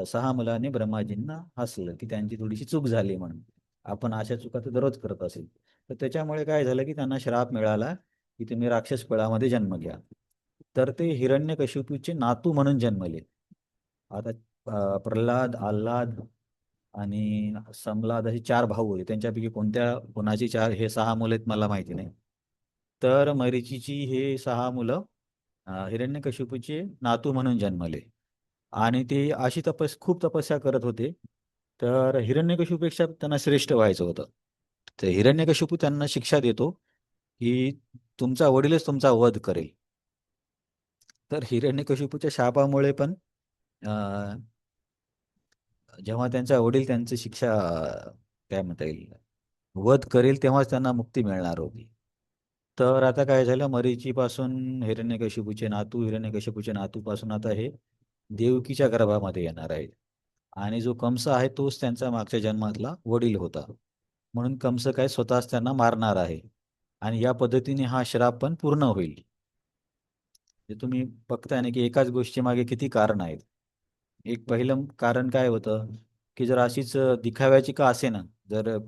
Speaker 1: 6 मुलांनी ब्रह्माजींना हसलं की त्यांची थोडीशी चूक झाली म्हणून. आपण अशा चुका तर दररोज करत असेल. तर त्याच्यामुळे काय झालं की त्यांना श्राप मिळाला की तुम्ही राक्षस कुळामध्ये जन्म घ्या. तर ते हिरण्यकशिपूचे नातू म्हणून जन्मले. आता प्रल्हाद, आल्हाद आणि संल्हाद असे 4 भाऊ होते. त्यांच्यापैकी कोणाची 4 हे 6 मुलं आहेत मला माहिती नाही. तर मरीचीची हे 6 मुलं हिरण्यकशिपूचे नातू म्हणून जन्मले आणि ते अशी खूप तपस्या करत होते. तर हिरण्यकशिपूपेक्षा त्यांना श्रेष्ठ व्हायचं होतं. तर हिरण्यकशिपू त्यांना शिक्षा देतो की तुमचा वडीलच तुमचा वध करेल. तर हिरण्यकशिपूच्या शापामुळे पण जेव्हा त्यांचा वडील त्यांची शिक्षा काय म्हणता येईल वध करेल तेव्हाच त्यांना मुक्ती मिळणार होती. तर आता काय झालं, मरीचीपासून हिरण्यकशिपूचे नातूपासून आता हे देवकीच्या गर्भामध्ये येणार आहे. आणि जो कंस आहे तोच त्यांचा मागच्या जन्मातला वडील होता. म्हणून कंस काय स्वतःच त्यांना मारणार आहे. आणि या पद्धतीने हा श्राप पण पूर्ण होईल. तुम्ही बघताय ना की एकाच गोष्टीमागे किती कारण आहेत. एक पहिलं कारण काय होतं की जर अशीच दिखाव्याची का असेना, जर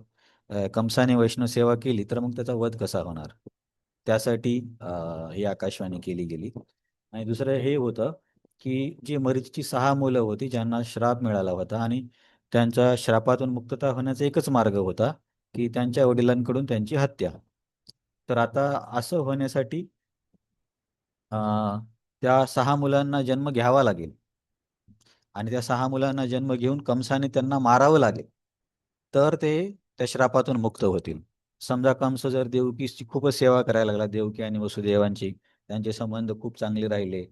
Speaker 1: कंसाने वैष्णव सेवा केली तर मग त्याचा वध कसा होणार. त्यासाठी ही आकाशवाणी केली गेली. आणि दुसरं हे होतं की जी मरीचीची 6 मुलं होती ज्यांना श्राप मिळाला होता आणि त्यांच्या श्रापातून मुक्तता होण्याचा एकच मार्ग होता की त्यांच्या वडिलांकडून त्यांची हत्या. तर आता असं होण्यासाठी त्या 6 मुलांना जन्म घ्यावा लागेल आणि त्या 6 मुलांना जन्म घेऊन कंसाने त्यांना मारावं लागेल. तर ते त्या श्रापातून मुक्त होतील. समजा कंस जर देवकीची खूपच सेवा करायला लागला, देवकी आणि वसुदेवांची, त्यांचे संबंध खूप चांगले राहिले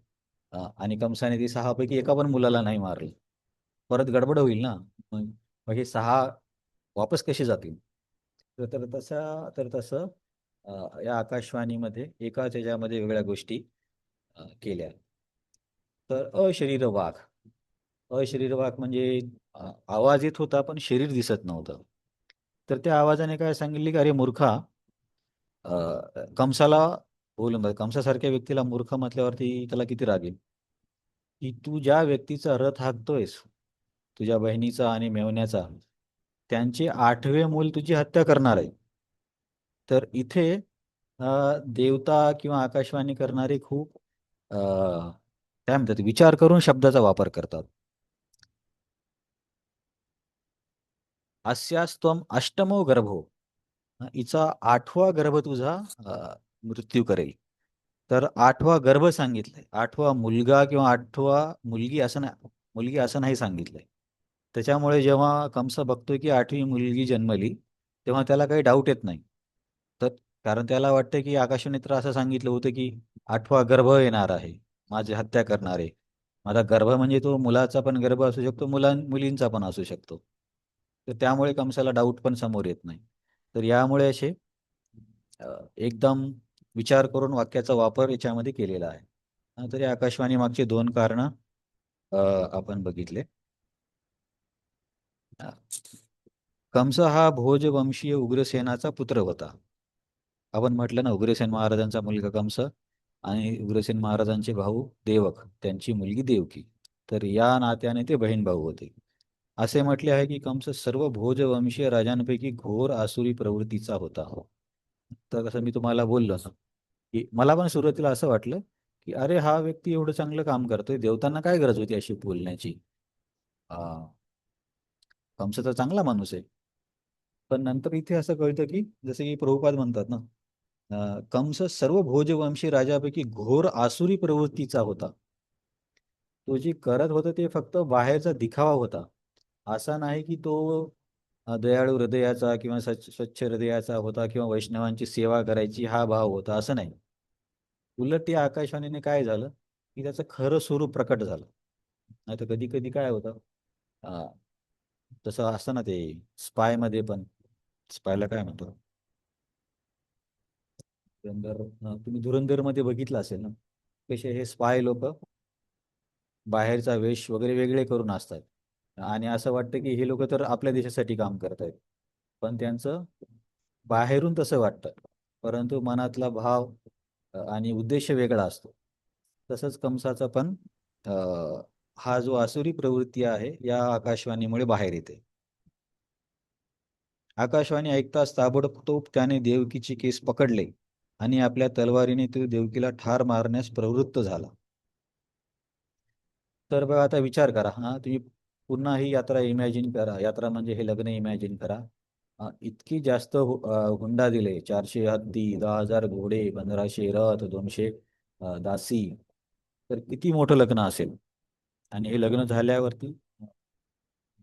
Speaker 1: आणि कंसाने ती 6 पैकी एका पण मुलाला नाही मारलं. परत गडबड होईल ना. मग मग हे 6 वापस कसे जातील? तर तसं या आकाशवाणीमध्ये एकाच ह्याच्यामध्ये वेगळ्या गोष्टी केल्या. तर अशरीर वाघ. अशरीर वाघ म्हणजे आवाज येत होता पण शरीर दिसत नव्हतं. तर त्या आवाजाने काय सांगितले की अरे मूर्खा, कंसाला बोलून बघ, कंसासारख्या व्यक्तीला मूर्ख म्हटल्यावरती त्याला किती राग येईल. की तू ज्या व्यक्तीचा रथ हाकतोयस, तुझ्या बहिणीचा आणि मेवण्याचा, त्यांचे 8वे मूल तुझी हत्या करणार आहे. तर इथे देवता किंवा आकाशवाणी करणारे खूप काय म्हणतात विचार करून शब्दाचा वापर करतात. अस्यास्त्वम अष्टमो गर्भो, हिचा 8वा गर्भ तुझा मृत्यू करेल. तर 8वा गर्भ सांगितलंय, 8वा मुलगा किंवा 8वा मुलगी असं नाही सांगितलंय. त्याच्यामुळे जेव्हा कंस बघतोय की 8वी मुलगी जन्मली, तेव्हा त्याला काही डाऊट येत नाही. तर कारण त्याला वाटतं की आकाशाने तर असं सांगितलं होतं की 8वा गर्भ येणार आहे, माझी हत्या करणार आहे. माझा गर्भ म्हणजे तो मुलाचा पण गर्भ असू शकतो, मुलींचा पण असू शकतो. तर त्यामुळे कंसाला डाऊट पण समोर येत नाही. तर यामुळे असे एकदम विचार करून वाक्याचा वापर याच्यामध्ये केलेला आहे. तरी आकाशवाणी मागचे 2 कारणं आपण बघितले. कंस हा भोजवंशीय उग्रसेनाचा पुत्र होता. आपण म्हटलं ना, उग्रसेन महाराजांचा मुलगा कंस आणि उग्रसेन महाराजांचे भाऊ देवक, त्यांची मुलगी देवकी. तर या नात्याने ते बहीण भाऊ होते. असे म्हटले आहे की कंस सर्व भोजवंशीय राजांपैकी घोर आसुरी प्रवृत्तीचा होता. तर कसं मी तुम्हाला बोललो ना, की मला पण सुरुवातीला असं वाटलं की अरे हा व्यक्ती एवढं चांगलं काम करतोय, देवतांना काय गरज होती अशी बोलण्याची. आ, कंस तर चांगला माणूस आहे. पण नंतर इथे असं कळतं की जसं की प्रभुपाद म्हणतात ना, कंस सर्व भोजवंशी राजापैकी घोर आसुरी प्रवृत्तीचा होता. तो जे करत होता ते फक्त बाहेरचा दिखावा होता. असा नाही की तो दयाळू हृदयाचा किंवा स्वच्छ हृदयाचा होता किंवा वैष्णवांची सेवा करायची हा भाव होता, असं नाही. उलट या आकाशवाणीने काय झालं की त्याचं खरं स्वरूप प्रकट झालं. नाही तर कधी कधी काय होतं, अं, तसं असतं ना ते स्पाय मध्ये पण, स्पायला काय म्हणतो, धुरंधर, तुम्ही धुरंधर मध्ये बघितलं असेल ना, कसे हे स्पाय लोक बाहेरचा वेश वगैरे वेगळे करून असतात आणि असं वाटतं की हे लोक तर आपल्या देशासाठी काम करत आहेत. पण त्यांचं बाहेरून तसं वाटतं, परंतु मनातला भाव आणि उद्देश वेगळा असतो. तसंच कंसाचा पण अ, हा जो आसुरी प्रवृत्ती आहे या आकाशवाणीमुळे बाहेर येते. आकाशवाणी ऐकताच ताबडतोब त्याने देवकीचे केस पकडले आणि आपल्या तलवारीने तो देवकीला ठार मारण्यास प्रवृत्त झाला. तर बघा आता विचार करा, हा तुम्ही पुन्हा ही यात्रा इमॅजिन करा, यात्रा म्हणजे हे लग्न इमॅजिन करा. इतकी जास्त हुंडा दिले, 400 हत्ती, 10,000 घोडे, 1500 रथ, 200 दासी. तर किती मोठं लग्न असेल. आणि हे लग्न झाल्यावरती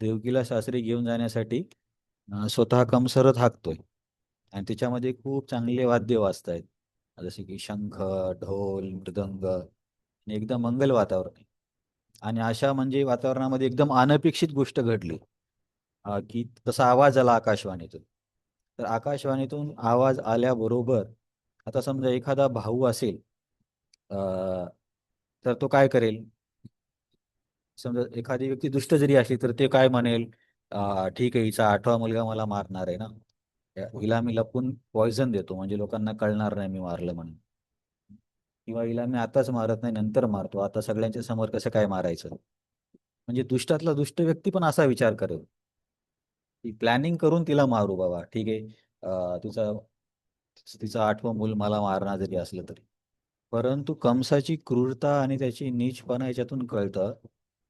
Speaker 1: देवकीला सासरी घेऊन जाण्यासाठी स्वतः कंसरथ हाकतोय आणि त्याच्यामध्ये खूप चांगले वाद्य वाजत आहेत, जसे की शंख, ढोल, मृदंग आणि एकदम मंगल वातावरण आहे. आणि अशा म्हणजे वातावरणामध्ये एकदम अनपेक्षित गोष्ट घडली, की तसा आवाज आला आकाशवाणीतून. तर आकाशवाणीतून आवाज आल्याबरोबर आता समजा एखादा भाऊ असेल, अ, तर तो काय करेल. समजा एखादी व्यक्ती दुष्ट जरी असली तर ते काय म्हणेल, ठीक आहे, हिचा 8वा मुलगा मला मारणार आहे ना, हिला मी लपून पॉइझन देतो म्हणजे लोकांना कळणार नाही मी मारलं म्हणून. किंवा हिला मी आताच मारत नाही नंतर मारतो, आता सगळ्यांच्या समोर कसं काय मारायचं. म्हणजे दुष्टातला दुष्ट व्यक्ती पण असा विचार करेल की प्लॅनिंग करून तिला मारू बाबा, ठीक आहे, तिचा तिचं 8वं मूल मला मारणार जरी असलं तरी. परंतु कंसाची क्रूरता आणि त्याची नीचपणा याच्यातून कळतं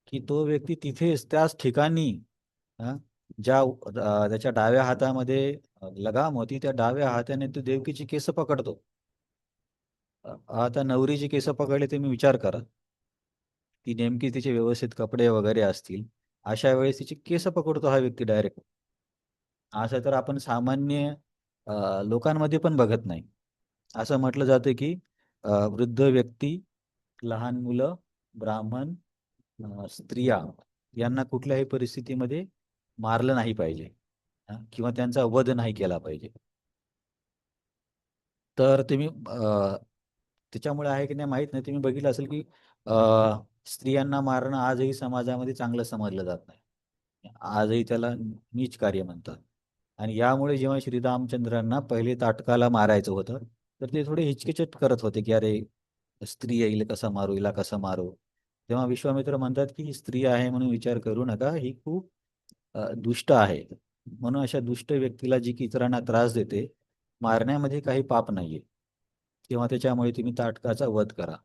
Speaker 1: की तो व्यक्ती तिथेच त्याच ठिकाणी, हा, त्याच्या डाव्या हातामध्ये लगाम होती, त्या डाव्या हाताने तो देवकीची केस पकडतो. आता नवरीची केस पकडले ते मी विचार करा, ती नेमकी तिचे व्यवस्थित कपडे वगैरे असतील, अशा वेळेस तिची केस पकडतो हा व्यक्ती डायरेक्ट. असं तर आपण सामान्य लोकांमध्ये पण बघत नाही. असं म्हटलं जातं की वृद्ध व्यक्ती, लहान मुलं, ब्राह्मण, स्त्रिया यांना कुठल्याही परिस्थितीमध्ये मारलं नाही पाहिजे, किंवा त्यांचा वध नाही केला पाहिजे. तर तुम्ही त्याच्यामुळे आहे की नाही माहीत नाही, तुम्ही बघितलं असेल की स्त्रियांना मारणं आजही समाजामध्ये चांगलं समजलं जात नाही. आजही त्याला नीच कार्य म्हणतात. आणि यामुळे जेव्हा श्रीरामचंद्रांना पहिले ताटकाला मारायचं होतं, तर ते थोडे हिचकिचट करत होते की अरे स्त्री येईल कसं मारू, हिला कसं मारू. तेव्हा विश्वामित्र म्हणतात की ही स्त्री आहे म्हणून विचार करू नका, ही खूप दुष्ट आहे. म्हणून अशा दुष्ट व्यक्तीला जी की इतरांना त्रास देते, मारण्यामध्ये काही पाप नाहीये. तेव्हा त्याच्यामुळे तुम्ही ताटकाचा वध करा.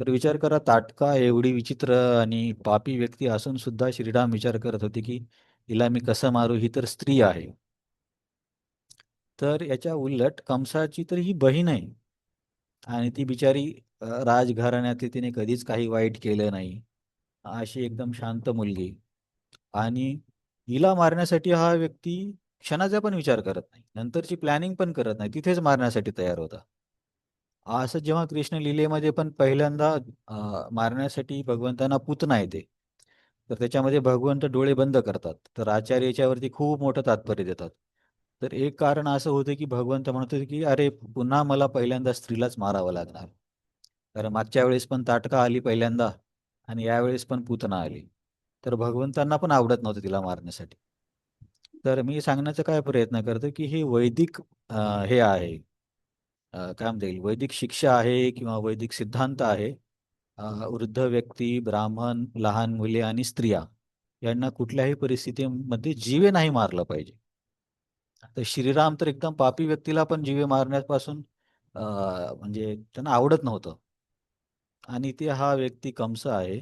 Speaker 1: तर विचार करा, ताटका एवढी विचित्र आणि पापी व्यक्ती असून सुद्धा श्रीराम विचार करत होते की हिला मी कसं मारू, ही तर स्त्री आहे. तर याच्या उलट कंसाची तर ही बहीण आहे आणि ती बिचारी राजघराण्यातली, तिने कधीच काही वाईट केलं नाही, अशी एकदम शांत मुलगी. आणि हिला मारण्यासाठी हा व्यक्ती क्षणाचा पण विचार करत नाही, नंतरची प्लॅनिंग पण करत नाही, तिथेच मारण्यासाठी तयार होता. असं जेव्हा कृष्ण लीलेमध्ये पण पहिल्यांदा मारण्यासाठी भगवंतांना पूतना येते, तर त्याच्यामध्ये भगवंत डोळे बंद करतात, तर आचार्य याच्यावरती खूप मोठं तात्पर्य देतात. तर एक कारण असं होतं की भगवंत म्हणत होते की अरे पुन्हा मला पहिल्यांदा स्त्रीलाच मारावं लागणार. तर मागच्या वेळेस पण ताटका आली पहिल्यांदा आणि यावेळेस पण पूतना आली. तर भगवंतांना पण आवडत नव्हतं तिला मारण्यासाठी. तर मी सांगण्याचा काय प्रयत्न करतो की हे वैदिक हे आहे, काय म्हणता येईल, वैदिक शिक्षा आहे किंवा वैदिक सिद्धांत आहे. वृद्ध व्यक्ती, ब्राह्मण, लहान मुले आणि स्त्रिया यांना कुठल्याही परिस्थितीमध्ये जीवे नाही मारलं पाहिजे. तर श्रीराम तर एकदम पापी व्यक्तीला पण जीवे मारण्यापासून म्हणजे त्यांना आवडत नव्हतं. आणि ते हा व्यक्ती कंस आहे.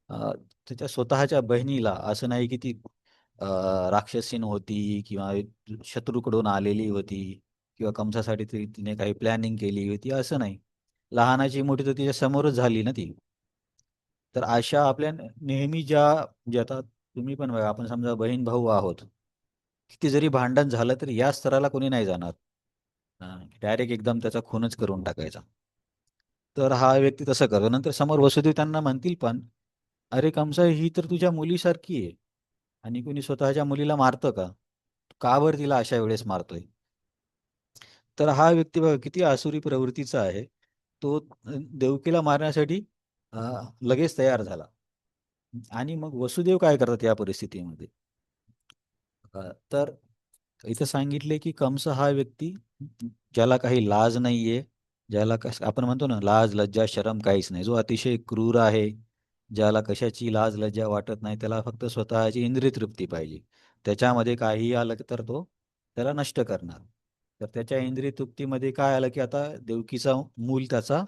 Speaker 1: त्याच्या स्वतःच्या बहिणीला, असं नाही की ती राक्षसीन होती किंवा शत्रूकडून आलेली होती किंवा कंसासाठी तिने काही प्लॅनिंग केली होती, असं नाही. लहानाची मोठी तर तिच्या समोरच झाली ना ती. तर अशा आपल्या नेहमी जे आता तुम्ही पण बघा, आपण समजा बहीण भाऊ आहोत, किती जरी भांडण झालं तरी या स्तराला कोणी नाही जाणार. डायरेक्ट एकदम त्याचा खूनच करून टाकायचा. तर हा व्यक्ती तसं करतो. नंतर समोर वसुदेव त्यांना म्हणतील पण, अरे कंसा, ही तर तुझ्या मुलीसारखी आहे आणि कोणी स्वतःच्या मुलीला मारतं का? का बरं तिला अशा वेळेस मारतोय? तर हा व्यक्ती बघा किती आसुरी प्रवृत्तीचा आहे. तो देवकीला मारण्यासाठी अ, लगेच तयार झाला. आणि मग वसुदेव काय करतात या परिस्थितीमध्ये? तर इथं सांगितले की कंस हा व्यक्ती ज्याला काही लाज नाहीये, ज्याला आपण म्हणतो ना, लाज लज्जा शरम काहीच नाही, जो अतिशय क्रूर आहे, ज्याला कशाची लाज लज्जा वाटत नाही, त्याला फक्त स्वतःची इंद्रिय तृप्ती पाहिजे. त्याच्यामध्ये काही आलं तर तो त्याला नष्ट करणार. तर त्याच्या इंद्रिय तृप्तीमध्ये काय आलं की आता देवकीचा मूल त्याचा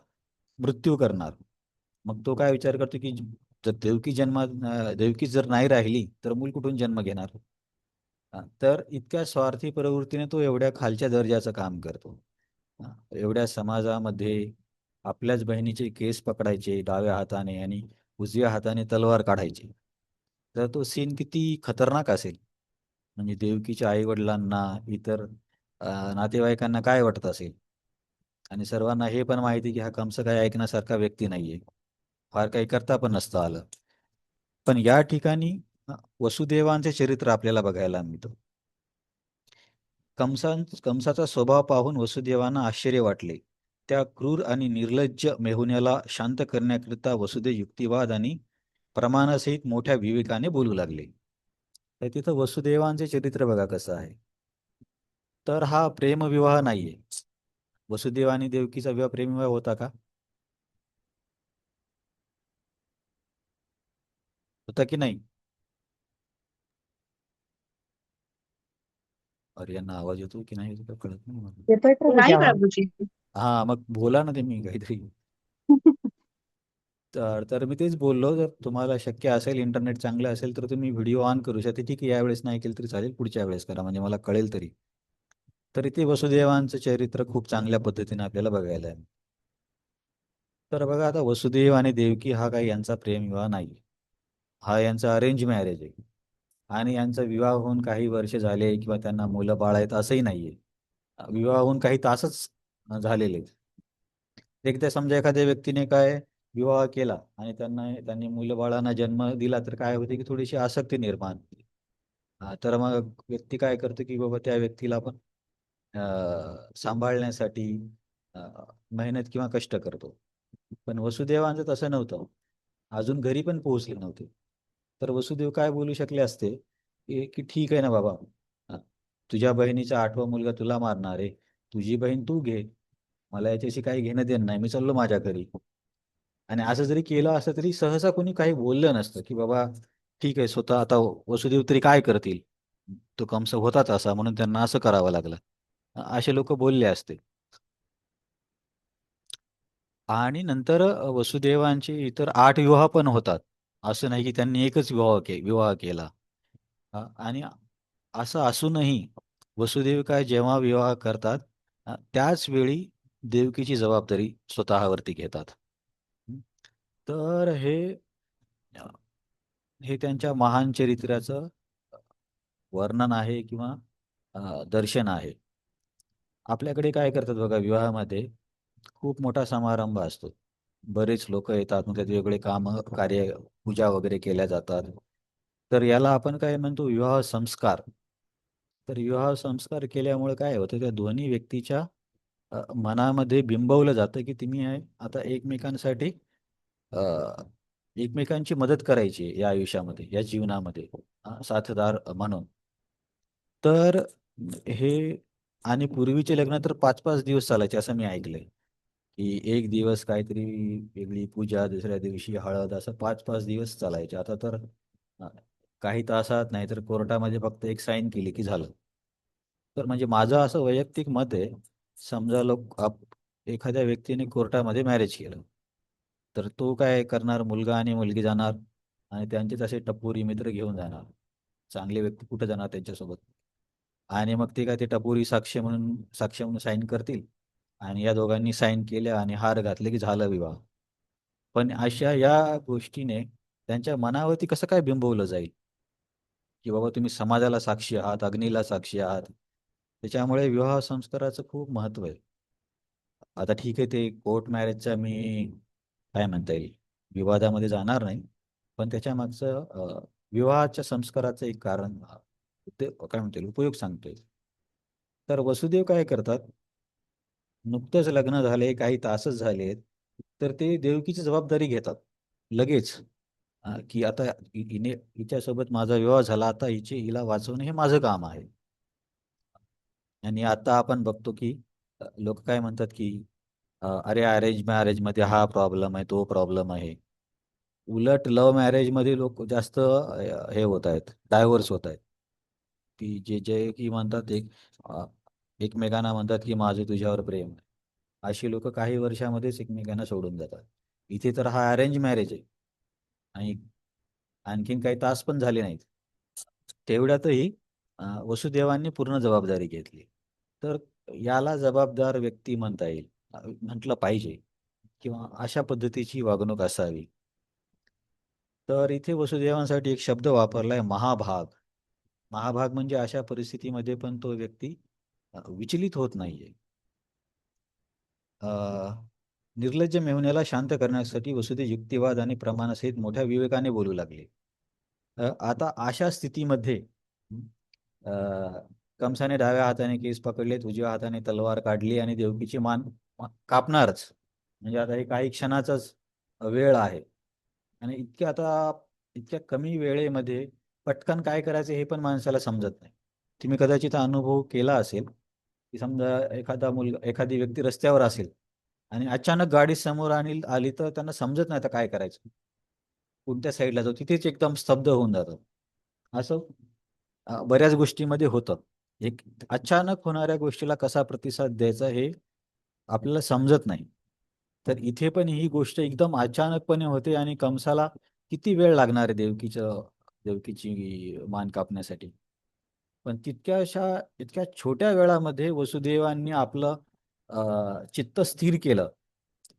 Speaker 1: मृत्यू करणार. मग तो काय विचार करतो की जर देवकी जर नाही राहिली तर मूल कुठून जन्म घेणार? तर इतक्या स्वार्थी प्रवृत्तीने तो एवढ्या खालच्या दर्जाचं काम करतो. एवढ्या समाजामध्ये आपल्याच बहिणीचे केस पकडायचे डाव्या हाताने आणि उजव्या हाताने तलवार काढायची. तर तो सीन किती खतरनाक असेल. म्हणजे देवकीच्या आई वडिलांना, इतर नातेवाईकांना काय वाटत असेल. आणि सर्वांना हे पण माहिती की हा कंस काही ऐकण्यासारखा व्यक्ती नाहीये, फार काही करता पण नसतं आलं. पण या ठिकाणी वसुदेवांचे चरित्र आपल्याला बघायला मिळतं. कंसाचा स्वभाव पाहून वसुदेवांना आश्चर्य वाटले. त्या क्रूर आणि निर्लज्ज मेहुण्याला शांत करण्याकरिता वसुदेव युक्तिवाद आणि प्रमाणासहित मोठ्या विवेकाने बोलू लागले. तर तिथं वसुदेवांचे चरित्र बघा कसं आहे. तर हा प्रेमविवाह नाहीये. वसुदेव आणि देवकीचा विवाह प्रेमविवाह होता का? होता की नाही? अरे यांना आवाज येतो की नाही येतो का कळत नाही मला.
Speaker 4: येतोय प्रभूजी
Speaker 3: नाही
Speaker 4: आवाज?
Speaker 3: प्रभूजी.
Speaker 1: हा, मग बोला ना ते, मी काहीतरी. तर मी तेच बोललो, जर तुम्हाला शक्य असेल, इंटरनेट चांगलं असेल तर तुम्ही व्हिडिओ ऑन करू शकता. ठीक आहे, यावेळेस नाही केलं तरी चालेल, पुढच्या वेळेस करा म्हणजे मला कळेल तरी. तर इथे वसुदेवांचं चरित्र खूप चांगल्या पद्धतीने आपल्याला बघायला आहे. तर बघा, आता वसुदेव आणि देवकी हा काही यांचा प्रेमविवाह नाही, हा यांचा अरेंज मॅरेज आहे. आणि यांचा विवाह होऊन काही वर्ष झाले किंवा त्यांना मुलं बाळ आहेत असंही नाहीये. विवाह होऊन काही तासच झालेले आहेत. एकदा समजा एखाद्या व्यक्तीने काय विवाह केला आणि त्यांनी मुलं जन्म दिला, तर काय होते की थोडीशी आसक्ती निर्माण होते. तर मग व्यक्ती काय करतो की बाबा त्या व्यक्तीला आपण सांभाळण्यासाठी अ, मेहनत किंवा कष्ट करतो. पण वसुदेवांचं तसं नव्हतं. अजून घरी पण पोहोचले नव्हते. तर वसुदेव काय बोलू शकले असते की ठीक आहे ना बाबा, अ, तुझ्या बहिणीचा 8वा मुलगा तुला मारणार आहे, तुझी बहीण तू घे, मला याच्याशी काही घेणं देणं नाही, मी चाललो माझ्या घरी. आणि असं जरी केलं असतं तरी सहसा कोणी काही बोललं नसतं की बाबा ठीक आहे, स्वतः आता वसुदेव तरी काय करतील, तो कंस होताच असा म्हणून त्यांना असं करावं लागलं, असे लोक बोलले असते. आणि नंतर वसुदेवांचे इतर 8 विवाह पण होतात. असं नाही की त्यांनी एकच विवाह केला. आणि असं असूनही वसुदेव काय जेव्हा विवाह करतात, त्याच वेळी देवकीची जबाबदारी स्वतःवरती घेतात. हं. तर अ, हे त्यांच्या महान चरित्राचं वर्णन आहे किंवा दर्शन आहे. आपल्याकडे काय करतात बघा, विवाहामध्ये खूप मोठा समारंभ असतो. बरेच लोक येतात, मग त्यात वेगळे काम कार्य पूजा वगैरे केल्या जातात. तर याला आपण काय म्हणतो, विवाह संस्कार. तर विवाह संस्कार केल्यामुळे काय होतं, त्या दोन्ही व्यक्तीच्या मनामध्ये बिंबवलं जातं की तुम्ही आता एकमेकांसाठी एकमेकांची मदत करायची या आयुष्यामध्ये, या जीवनामध्ये साथीदार म्हणून. तर हे आणि पूर्वीचे लग्न तर 5-5 दिवस चालायचे असं मी ऐकलंय, की एक दिवस काहीतरी वेगळी पूजा, दुसऱ्या दिवशी हळद, असं 5-5 दिवस चालायचे. आता तर अ, काही तासात नाही तर कोर्टामध्ये फक्त एक साईन केली की झालं. तर म्हणजे माझं असं वैयक्तिक मत आहे, समजा एखाद्या व्यक्तीने कोर्टामध्ये मॅरेज केलं, तर तो काय करणार, मुलगा आणि मुलगी जाणार आणि त्यांचेच असे टपोरी मित्र घेऊन जाणार. चांगले व्यक्ती कुठे जाणार त्यांच्यासोबत? आणि मग ते काय ते टपोरी साक्ष म्हणून साईन करतील आणि या दोघांनी साईन केल्या आणि हार घातले की झालं विवाह. पण अशा या गोष्टीने त्यांच्या मनावरती कसं काय बिंबवलं जाईल, की बाबा तुम्ही समाजाला साक्षी आहात, अग्नीला साक्षी आहात. त्याच्यामुळे विवाह संस्काराचं खूप महत्त्व आहे. आता ठीक आहे, ते कोर्ट मॅरेजचा मी काय म्हणता येईल, विवादामध्ये जाणार नाही. पण त्याच्या मागचं विवाहाच्या संस्काराचं एक कारण ते काय म्हणता येईल, उपयोग सांगतोय. तर वसुदेव काय करतात, नुकतंच लग्न झाले, काही तासच झालेत, तर ते देवकीची जबाबदारी घेतात लगेच. की आता हिच्यासोबत माझा विवाह झाला, आता हिला वाचवणं हे माझं काम आहे. आणि आता आपण बघतो की लोक काय म्हणतात की अरे अरेंज मॅरेजमध्ये हा प्रॉब्लेम आहे, तो प्रॉब्लेम आहे. उलट लव्ह मॅरेजमध्ये लोक जास्त हे होत आहेत, डायव्हर्स होत आहेत. की जे जे की म्हणतात अ, एकमेकांना म्हणतात की माझं तुझ्यावर प्रेम आहे. अशी लोक काही वर्षामध्येच एकमेकांना सोडून जातात. इथे तर हा अरेंज मॅरेज आहे आणि आणखीन काही तास पण झाले नाहीत, तेवढ्यातही वसुदेवांनी पूर्ण जबाबदारी घेतली. तर याला जबाबदार व्यक्ती म्हणता येईल, म्हटलं पाहिजे, किंवा अशा पद्धतीची वागणूक असावी. तर इथे वसुदेवांसाठी एक शब्द वापरलाय, महाभाग. महाभाग म्हणजे अशा परिस्थितीमध्ये पण तो व्यक्ती विचलित होत नाहीये. निर्लज्ज मेहुण्याला शांत करण्यासाठी वसुदेव युक्तिवाद आणि प्रमाणासहित मोठ्या विवेकाने बोलू लागले. आता अशा स्थितीमध्ये अ, कंसाने डाव्या हाताने केस पकडलेत, उजव्या हाताने तलवार काढली आणि देवकीची मान कापणारच. म्हणजे आता हे काही क्षणाचाच वेळ आहे आणि इतक्या कमी वेळेमध्ये पटकन काय करायचं हे पण माणसाला समजत नाही. तुम्ही कदाचित हा अनुभव केला असेल, की समजा एखादी व्यक्ती रस्त्यावर असेल आणि अचानक गाडी समोर आली तर त्यांना समजत नाही आता काय करायचं, कोणत्या साईडला जाऊ, तिथेच एकदम स्तब्ध होऊन जातं. असं बऱ्याच गोष्टीमध्ये होतं. एक अचानक होणाऱ्या गोष्टीला कसा प्रतिसाद द्यायचा हे आपल्याला समजत नाही. तर इथे पण ही गोष्ट एकदम अचानकपणे होते आणि कंसाला किती वेळ लागणार आहे देवकीची मान कापण्यासाठी. पण इतक्या छोट्या वेळामध्ये वसुदेवांनी आपलं चित्त स्थिर केलं.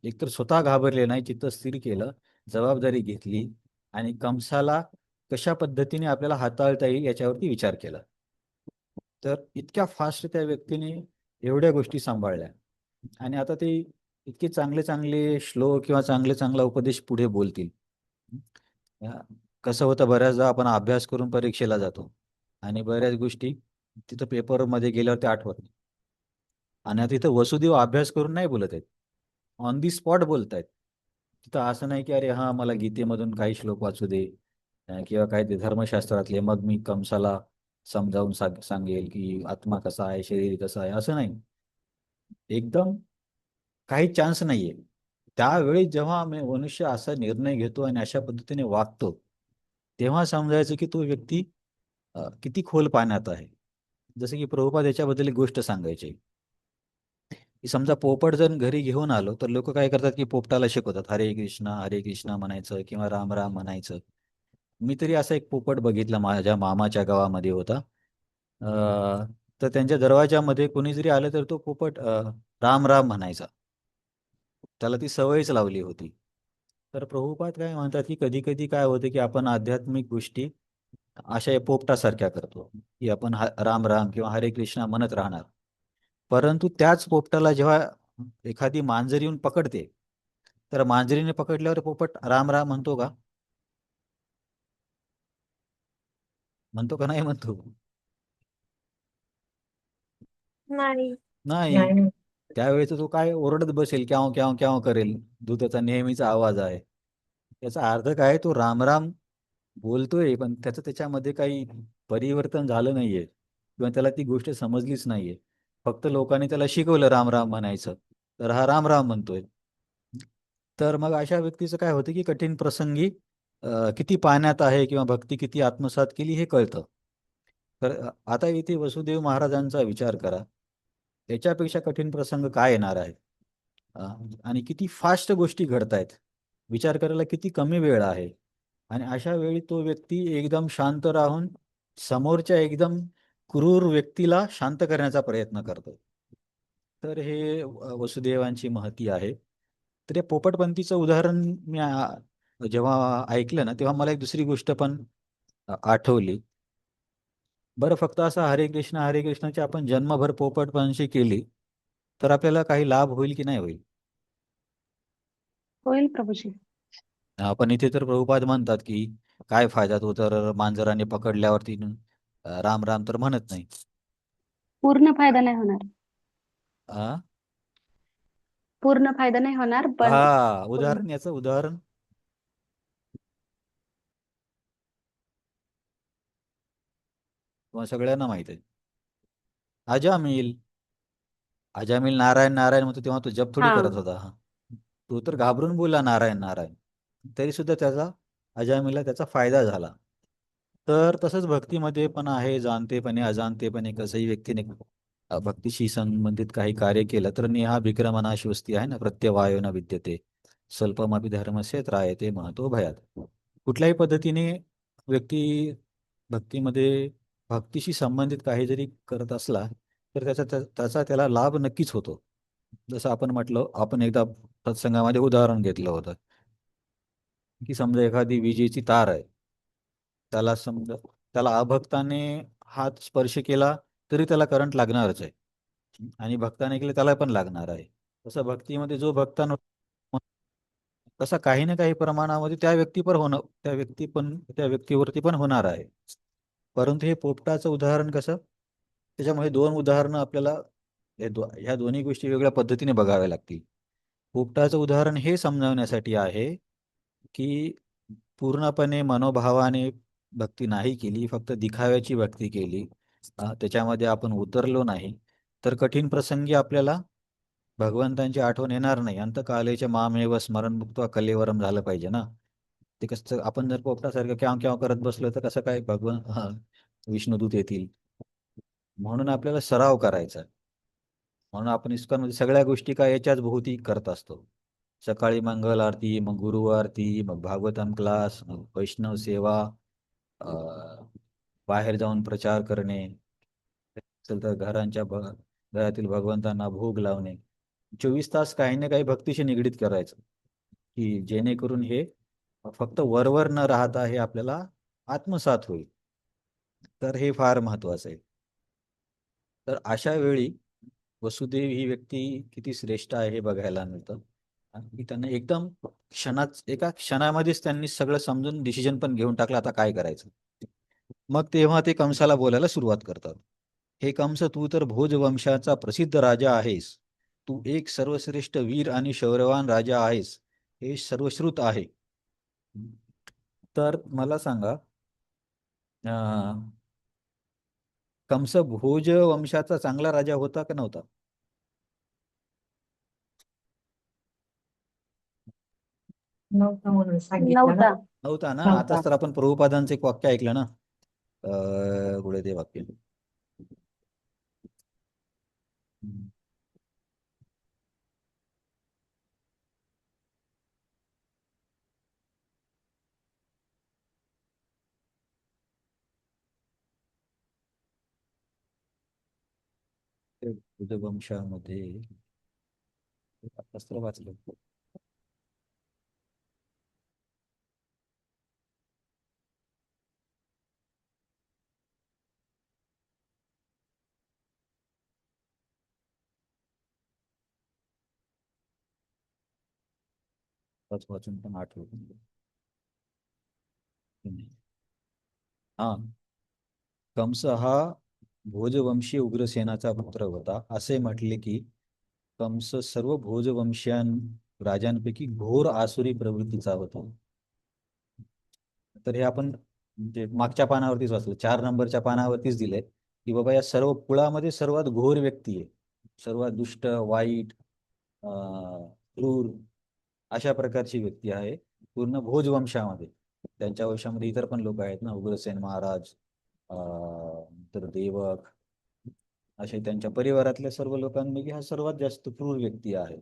Speaker 1: एकतर स्वतः घाबरले नाही, चित्त स्थिर केलं, जबाबदारी घेतली आणि कंसाला कशा पद्धतीने आपल्याला हाताळता येईल याच्यावरती विचार केला. तर इतक्या फास्ट त्या व्यक्तीने एवढ्या गोष्टी सांभाळल्या आणि आता ते इतके चांगले चांगले श्लोक किंवा चांगला उपदेश पुढे बोलतील. अ, कसं होतं, बऱ्याचदा आपण अभ्यास करून परीक्षेला जातो आणि बऱ्याच गोष्टी तिथं पेपरमध्ये गेल्यावर ते आठवत नाही. आणि आता इथं वसुदेव अभ्यास करून नाही बोलत आहेत, ऑन दी स्पॉट बोलतायत. तिथं असं नाही की अरे हा मला गीतेमधून काही श्लोक वाचू दे किंवा काय ते धर्मशास्त्रातले, मग मी कंसाला समजावून सांगेल की आत्मा कसा आहे, शरीर कसं आहे, असं नाही. एकदम काही चान्स नाहीये. त्यावेळी जेव्हा मनुष्य असा निर्णय घेतो आणि अशा पद्धतीने वागतो, तेव्हा समजायचं की तो व्यक्ती किती खोल पाण्यात आहे. जसं की प्रभुपाद याच्याबद्दल एक गोष्ट सांगायची, की समजा पोपट जर घरी घेऊन आलो तर लोक काय करतात की पोपटाला शिकवतात हरे कृष्णा म्हणायचं किंवा राम राम म्हणायचं. मी तरी असा एक पोपट बघितला, माझ्या मामाच्या गावामध्ये होता. तर त्यांच्या दरवाजामध्ये कोणी जरी आलं तर तो पोपट राम राम म्हणायचा. त्याला ती सवयच लावली होती. तर प्रभुपाद काय म्हणतात की कधी कधी काय होतं की आपण आध्यात्मिक गोष्टी अशा या पोपटासारख्या करतो, की आपण राम राम किंवा हरे कृष्णा म्हणत राहणार. परंतु त्याच पोपटाला जेव्हा एखादी मांजर येऊन पकडते, तर मांजरीने पकडल्यावर पोपट राम राम म्हणतो का? म्हणतो का नाही म्हणतो?
Speaker 4: नाही.
Speaker 1: नाही.
Speaker 4: नाही.
Speaker 1: त्यावेळेस तो काय ओरडत बसेल, क्याव क्याव क्याव करेल. दुधाचा नेहमीचा आवाज आहे. याचा अर्थ काय, तो रामराम बोलतोय पण त्याच्यामध्ये काही परिवर्तन झालं नाहीये किंवा त्याला ती गोष्ट समजलीच नाहीये. फक्त लोकांनी त्याला शिकवलं राम राम म्हणायचं, तर हा राम राम म्हणतोय. तर मग अशा व्यक्तीचं काय होतं की कठीण प्रसंगी किती पाण्यात आहे किंवा भक्ती किती आत्मसात केली हे कळतं. तर आता इथे वसुदेव महाराजांचा विचार करा, याच्यापेक्षा कठीण प्रसंग काय येणार आहे? अ, आणि किती फास्ट गोष्टी घडतायत. विचार करायला किती कमी वेळ आहे. आणि अशा वेळी तो व्यक्ती एकदम शांत राहून समोरच्या एकदम क्रूर व्यक्तीला शांत करण्याचा प्रयत्न करतो. तर हे वसुदेवांची महती आहे. तर या पोपटपंतीचं उदाहरण मी जेव्हा ऐकलं ना, तेव्हा मला एक दुसरी गोष्ट पण आठवली. बरं, फक्त असं हरे कृष्णाची आपण जन्मभर पोपटपंची केली तर आपल्याला काही लाभ होईल की नाही होईल?
Speaker 3: होईल प्रभूजी.
Speaker 1: आपण इथे तर प्रभुपाद म्हणतात की काय फायदा, तो तर मांजराने पकडल्यावरती राम राम तर म्हणत नाही.
Speaker 3: पूर्ण फायदा नाही होणार.
Speaker 1: आ?
Speaker 3: पूर्ण फायदा नाही होणार, पण
Speaker 1: हा, उदाहरण, याचं उदाहरण तुम्हाला सगळ्यांना माहित आहे. अजामिल. अजामिल नारायण नारायण म्हणतो तेव्हा तो जप थोडी
Speaker 3: हा.
Speaker 1: करत होता. हा, तो तर घाबरून बोलला नारायण नारायण, तरी सुद्धा अजामिलला त्याचा फायदा झाला. तर तसंच भक्तीमध्ये पण आहे, जाणतेपणे अजाणतेपणे कसंही व्यक्तीने भक्तीशी संबंधित काही कार्य केलं तर नेहा विक्रमणा शिवस्ती आहे ना, प्रत्यवायो न विद्यते स्वल्पमपि धर्मस्य त्रायते महतो भयात. कुठल्याही पद्धतीने व्यक्ती भक्तीमध्ये भक्तीशी संबंधित काही जरी करत असला तर त्याचा त्याला लाभ नक्कीच होतो. जसं आपण म्हटलं, आपण एकदा सत्संगामध्ये उदाहरण घेतलं होतं की समजा एखादी विजेची तार आहे, समजा त्याला अभक्ताने हात स्पर्श केला तरी त्याला करंट लागणारच आहे, आणि भक्ताने केलं त्याला पण लागणार आहे. तसं भक्तीमध्ये जो भक्तान तसा काही ना काही प्रमाणामध्ये त्या व्यक्तीवरती पण होणार आहे. परंतु हे पोपटाचं उदाहरण कसं, त्याच्यामध्ये दोन उदाहरणं आपल्याला ह्या दोन्ही गोष्टी वेगळ्या पद्धतीने बघाव्या लागतील. पोपटाचं उदाहरण हे समजावण्यासाठी आहे की पूर्णपणे मनोभावाने भक्ती नाही केली, फक्त दिखाव्याची भक्ती केली, त्याच्यामध्ये आपण उतरलो नाही, तर कठीण प्रसंगी आपल्याला भगवंतांची आठवण येणार नाही. अंतकालेच्या मामेव स्मरण मुक्त्वा कलेवरम झालं पाहिजे ना. ते कसं, आपण जर पोपटासारखं क्याव क्याव करत बसलो तर कसं काय विष्णुदूत येतील? म्हणून आपल्याला सराव करायचा. म्हणून आपण इस्कॉनमध्ये सगळ्या गोष्टी काय याच्याच भोवती करत असतो. सकाळी मंगल आरती, मग गुरु आरती, मग भागवतम क्लास, मग वैष्णव सेवा, बाहेर जाऊन प्रचार करणे, असेल तर घरातील भगवंतांना भोग लावणे. 24 तास काही ना काही भक्तीशी निगडीत करायचं, की जेणेकरून हे फक्त वरवर न राहता हे आपल्याला आत्मसात होईल. तर हे फार महत्वाचं आहे. तर अशा वेळी वसुदेव ही व्यक्ती किती श्रेष्ठ आहे हे बघायला मिळतं. आणि त्यांना एकदम एका क्षणामध्येच त्यांनी सगळं समजून डिसिजन पण घेऊन टाकला, आता काय करायचं. मग तेव्हा ते कंसाला बोलायला सुरुवात करतात. हे कंस, तू तर भोज वंशाचा प्रसिद्ध राजा आहेस. तू एक सर्वश्रेष्ठ वीर आणि शौर्यवान राजा आहेस, हे सर्वश्रुत आहे. तर मला सांगा, अं, कंस भोज वंशाचा चांगला राजा होता का नव्हता?
Speaker 2: नव्हता म्हणून सांगितलं ना.
Speaker 3: नव्हता.
Speaker 1: नव्हता ना.
Speaker 2: नव्हता.
Speaker 1: आताच तर आपण प्रभुपादांचं एक वाक्य ऐकलं ना, पुढे ते वाक्य, ते भोज वंशामध्ये आताच तर वाचलं. वाचून पण आठवलं नाही. हा, कंस हा भोजवंशीय उग्रसेनाचा पुत्र होता. असे म्हटले की कंस सर्व भोजवंशीय राजांपैकी घोर आसुरी प्रवृत्तीचा होता. तर हे आपण म्हणजे मागच्या पानावरतीच वाचलं, 4 नंबरच्या पानावरतीच दिलंय की बाबा या सर्व कुळामध्ये सर्वात घोर व्यक्ती आहे, सर्वात दुष्ट, वाईट, क्रूर अशा प्रकारची व्यक्ती आहे पूर्ण भोज वंशामध्ये. त्यांच्या वंशामध्ये इतर पण लोक आहेत ना, उग्रसेन महाराज, तर देवक, असे त्यांच्या परिवारातल्या सर्व लोकांपैकी हा सर्वात जास्त क्रूर व्यक्ती आहे.